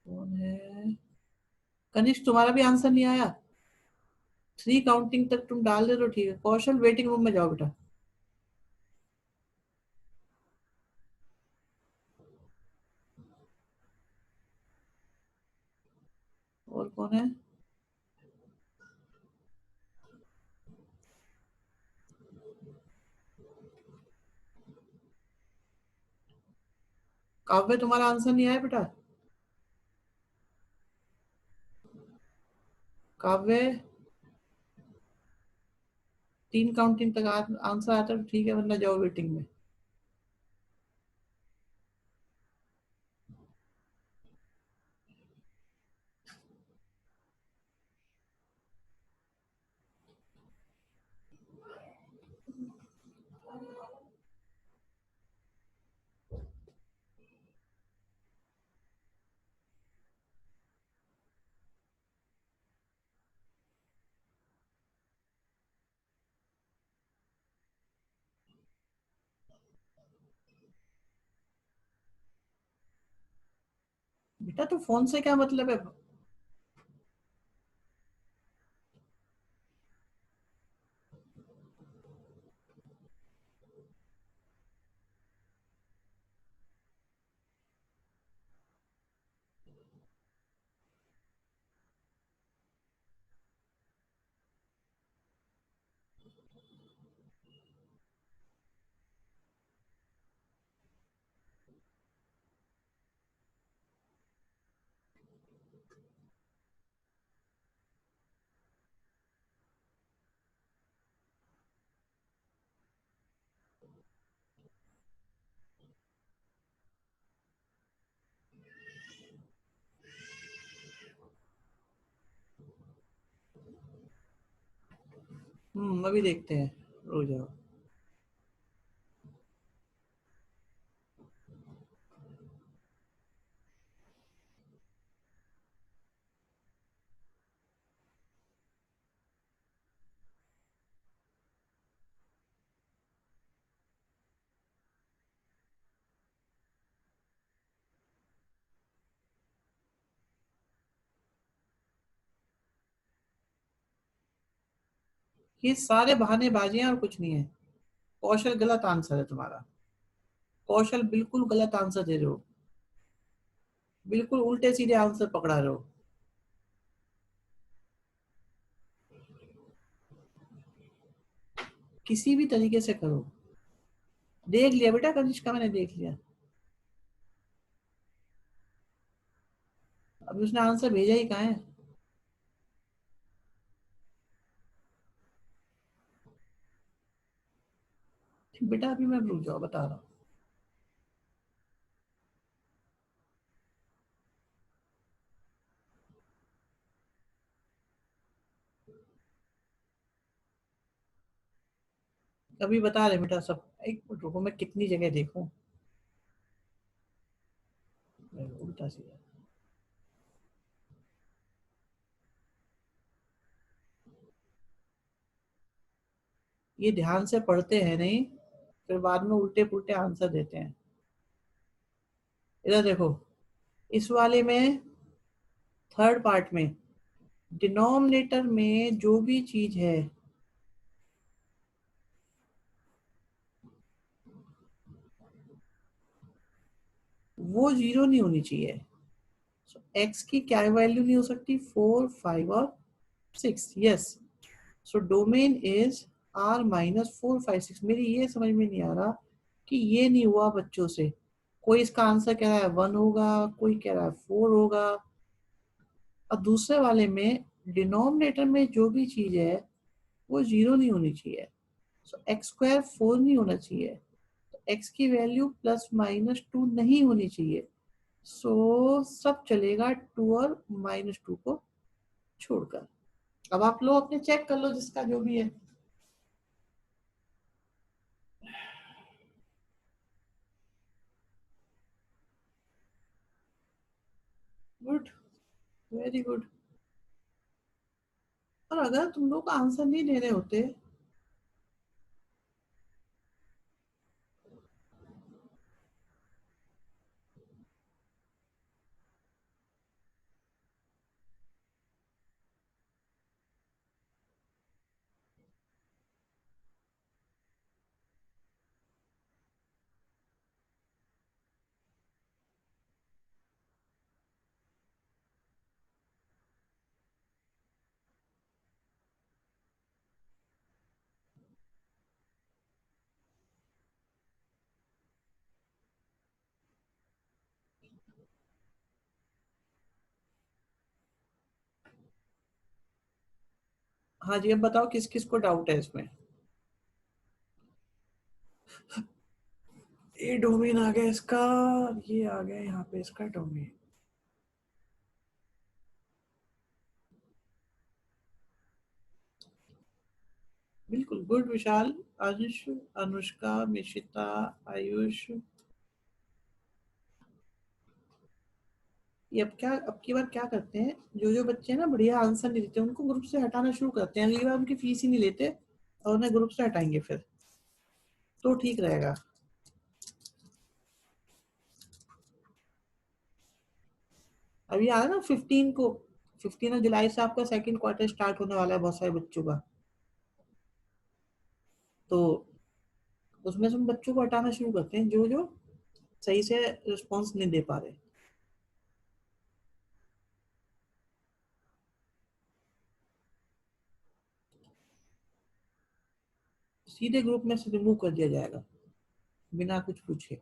कौन है? कनिष्क तुम्हारा भी आंसर नहीं आया। 3 काउंटिंग तक तुम डाल दे तो ठीक है। कौशल वेटिंग रूम में जाओ बेटा। और कौन है? काव्य तुम्हारा आंसर नहीं आया बेटा। काव्य 3 काउंटिंग तक आंसर आता है तो ठीक है, वरना जाओ वेटिंग में। बेटा तो फोन से क्या मतलब है? अभी देखते हैं, रुक जाओ। ये सारे बहानेबाजी हैं और कुछ नहीं है। कौशल गलत आंसर है तुम्हारा। कौशल बिल्कुल गलत आंसर दे रहे हो। बिल्कुल उल्टे सीधे आंसर पकड़ा रहे हो। किसी भी तरीके से करो। देख लिया बेटा कनिष्क का, मैंने देख लिया। अभी उसने आंसर भेजा ही कहाँ है? ठीक बेटा, अभी मैं रुक जाओ, बता रहा हूँ। अभी बता रहे बेटा सब। एक मिनट रुको, मैं कितनी जगह देखूं। उल्टा सीधा। ये ध्यान से पढ़ते हैं नहीं, फिर बाद में उल्टे पुल्टे आंसर देते हैं। इधर देखो, इस वाले में, थर्ड पार्ट में, डिनोमिनेटर में जो भी चीज है वो जीरो नहीं होनी चाहिए। एक्स की क्या वैल्यू नहीं हो सकती? 4, 5 और 6, yes. So domain is r minus 4 5 6। मेरी ये समझ में नहीं आ रहा कि ये नहीं हुआ बच्चों से। कोई इसका आंसर कह रहा है 1 होगा, कोई कह रहा है 4 होगा, और दूसरे वाले में डिनोमिनेटर में जो भी चीज है वो 0 नहीं होनी चाहिए। सो एक्स स्क्वायर 4 नहीं होना चाहिए, तो एक्स की वैल्यू प्लस माइनस 2 नहीं होनी चाहिए। सो सब चलेगा 2 और -2 को छोड़कर। अब आप लोग अपने चेक कर लो जिसका जो भी है। Good, very good. और अगर तुम लोग आंसर नहीं दे रहे होते, हाँ जी, अब बताओ किस किस को डाउट है इसमें। ये डोमेन आ गया इसका, ये आ गया यहाँ पे इसका डोमेन। बिल्कुल गुड विशाल, अंश, अनुष्का, मिशिता, आयुष। ये अब की बार क्या करते हैं, जो जो बच्चे ना बढ़िया आंसर नहीं देते उनको ग्रुप से हटाना शुरू करते हैं। अगली बार उनकी फीस ही नहीं लेते और उन्हें ग्रुप से हटाएंगे फिर, तो ठीक रहेगा। अभी आ रहा ना 15 को, 15 जुलाई से आपका सेकंड क्वार्टर स्टार्ट होने वाला है बहुत सारे बच्चों का। तो उसमें से उन बच्चों को हटाना शुरू करते हैं जो जो सही से रिस्पॉन्स नहीं दे पा रहे। सीधे ग्रुप में से रिमूव कर दिया जाएगा बिना कुछ पूछे।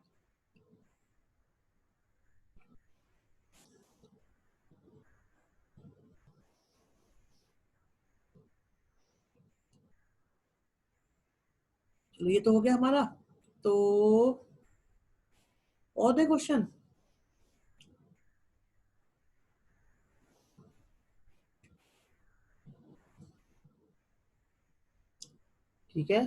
चलो ये तो हो गया हमारा। तो और दे क्वेश्चन। ठीक है,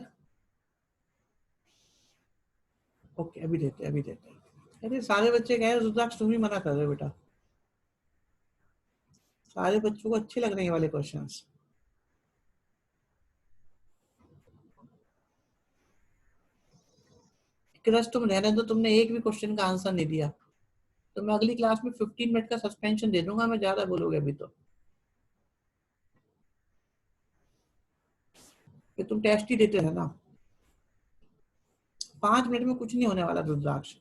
ओके, अभी देते हैं, अभी देते हैं। अरे सारे बच्चे कह रहे रुद्राक्ष तुम ही मना कर रहे हो बेटा। सारे बच्चों को अच्छे लग रहे हैं ये वाले क्वेश्चंस। क्रश तुम रहने दो, तुमने एक भी क्वेश्चन का आंसर नहीं दिया। तो मैं अगली क्लास में 15 मिनट का सस्पेंशन दे दूंगा, मैं ज्यादा बोलोगे अभी तो। फिर तुम टेस्ट ही देते रहना। 5 मिनट में कुछ नहीं होने वाला रुद्राक्ष।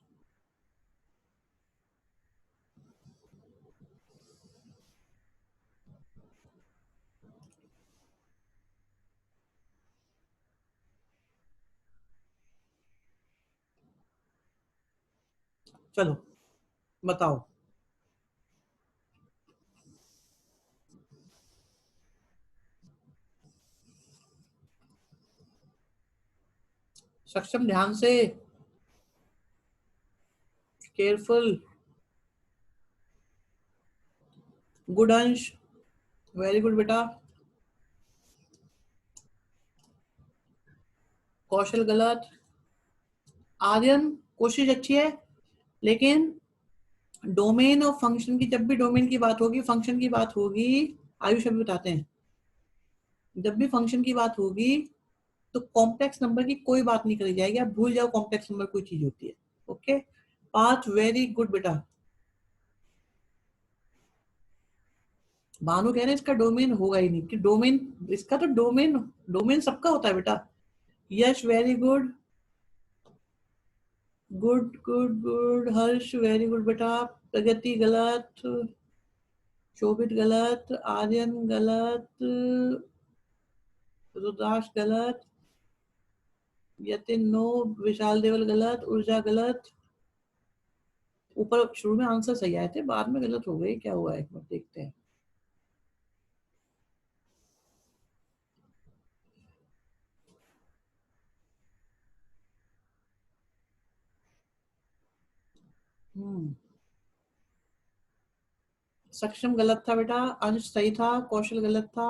चलो बताओ। सक्षम ध्यान से, केयरफुल। गुड अंश, वेरी गुड बेटा। कौशल गलत। आर्यन कोशिश अच्छी है, लेकिन डोमेन और फंक्शन की, जब भी डोमेन की बात होगी फंक्शन की बात होगी, आयुष अभी बताते हैं, जब भी फंक्शन की बात होगी तो कॉम्प्लेक्स नंबर की कोई बात नहीं करी जाएगी। आप भूल जाओ कॉम्प्लेक्स नंबर कोई चीज होती है। ओके, पांच, वेरी गुड बेटा। भानु कह रहे हैं इसका डोमेन होगा ही नहीं, कि डोमेन, इसका तो डोमेन, डोमेन सबका होता है बेटा। Yash very good, good good good. Harsh very good बेटा। प्रगति गलत। शोभित गलत, आर्यन गलत, रुद्राक्ष गलत, यतिन नो, विशाल देवल गलत, ऊर्जा गलत। ऊपर शुरू में आंसर सही आए थे, बाद में गलत हो गए, क्या हुआ एक मिनट देखते हैं। सक्षम गलत था बेटा, अंश सही था, कौशल गलत था,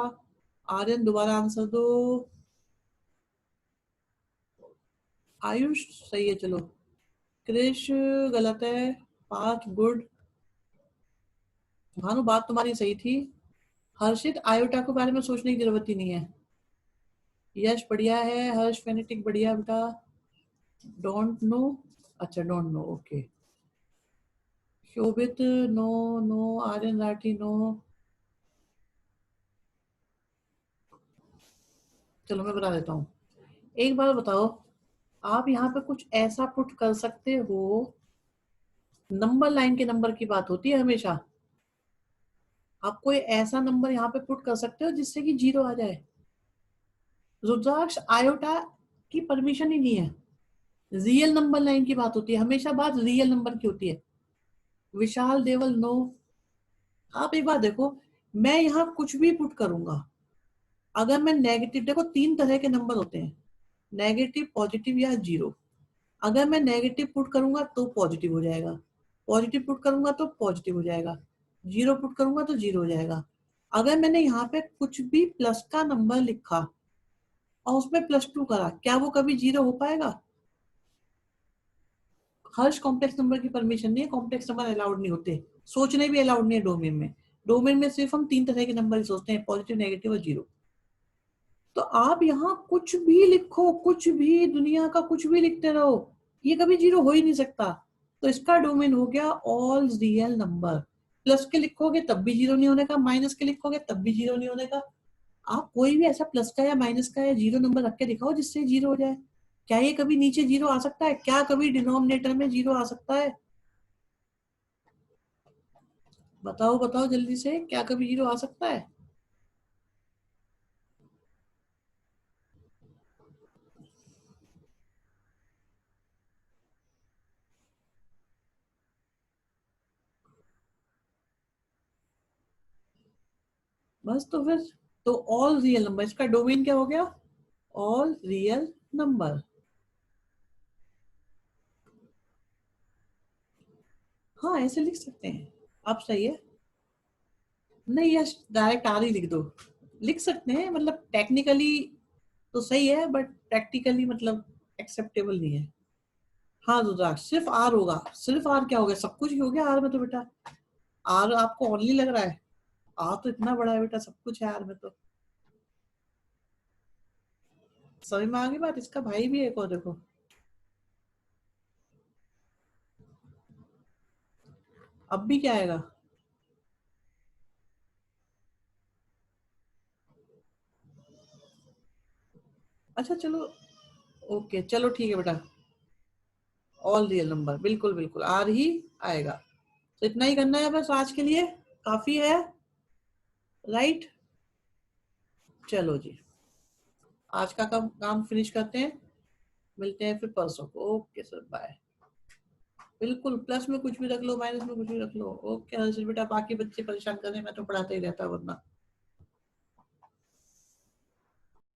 आर्यन दोबारा आंसर दो, आयुष सही है, चलो, कृष गलत है, पार्थ गुड, भानु बात तुम्हारी सही थी, हर्षित आयोटा के बारे में सोचने की जरूरत ही नहीं है, यश बढ़िया है, हर्ष फेनेटिक बढ़िया बेटा, डोंट नो, अच्छा don't know, okay, Shobhit no, no, Aryan Rathi no, चलो मैं बता देता हूँ। एक बार बताओ, आप यहाँ पे कुछ ऐसा पुट कर सकते हो, नंबर लाइन के नंबर की बात होती है हमेशा, आप कोई ऐसा नंबर यहाँ पे पुट कर सकते हो जिससे कि 0 आ जाए। रुद्राक्ष आयोटा की परमिशन ही नहीं है, रियल नंबर लाइन की बात होती है, हमेशा बात रियल नंबर की होती है। विशाल देवल नो, आप एक बार देखो, मैं यहाँ कुछ भी पुट करूंगा, अगर मैं नेगेटिव, देखो 3 तरह के नंबर होते हैं, नेगेटिव, पॉजिटिव या 0। अगर मैं नेगेटिव पुट करूंगा तो पॉजिटिव हो जाएगा, पॉजिटिव पुट करूंगा तो पॉजिटिव हो जाएगा, 0 पुट करूंगा तो 0 हो जाएगा। अगर मैंने यहाँ पे कुछ भी प्लस का नंबर लिखा और उसमें +2 करा, क्या वो कभी 0 हो पाएगा? हर्ष कॉम्प्लेक्स नंबर की परमिशन नहीं है, कॉम्प्लेक्स नंबर अलाउड नहीं होते, सोचने भी अलाउड नहीं है डोमेन में। डोमेन में सिर्फ हम 3 तरह के नंबर ही सोचते हैं, पॉजिटिव, नेगेटिव और 0। तो आप यहाँ कुछ भी लिखो, कुछ भी, दुनिया का कुछ भी लिखते रहो, ये कभी 0 हो ही नहीं सकता। तो इसका डोमेन हो गया ऑल रियल नंबर। प्लस के लिखोगे तब भी 0 नहीं होने का, माइनस के लिखोगे तब भी 0 नहीं होने का। आप कोई भी ऐसा प्लस का या माइनस का या 0 नंबर रख के दिखाओ जिससे 0 हो जाए। क्या ये कभी नीचे 0 आ सकता है? क्या कभी डिनोमिनेटर में 0 आ सकता है? बताओ बताओ जल्दी से, क्या कभी 0 आ सकता है? बस तो फिर, तो ऑल रियल नंबर, इसका डोमेन क्या हो गया? All real number. हाँ ऐसे लिख सकते हैं आप, सही है। नहीं, यस डायरेक्ट आर ही लिख दो, लिख सकते हैं, मतलब टेक्निकली तो सही है, बट प्रैक्टिकली मतलब एक्सेप्टेबल नहीं है। हाँ रुद्राक्ष, सिर्फ आर होगा, सिर्फ आर क्या हो गया, सब कुछ ही हो गया आर में तो बेटा। आर आपको ओनली लग रहा है, आर तो इतना बड़ा है बेटा, सब कुछ है आर में तो। समझ में आ गई बात, इसका भाई भी एक और देखो। अब भी क्या आएगा? अच्छा चलो, ओके चलो ठीक है बेटा, ऑल रियल नंबर, बिल्कुल बिल्कुल आर ही आएगा। तो इतना ही करना है बस आज के लिए, काफी है, राइट। चलो जी, आज का काम फिनिश करते हैं, मिलते हैं फिर परसों को, ओके सर बाय। बिल्कुल, प्लस में कुछ भी रख लो, माइनस में कुछ भी रख लो, ओके हर्षित बेटा, बाकी बच्चे परेशान कर रहे हैं, मैं तो पढ़ाता ही रहता वरना।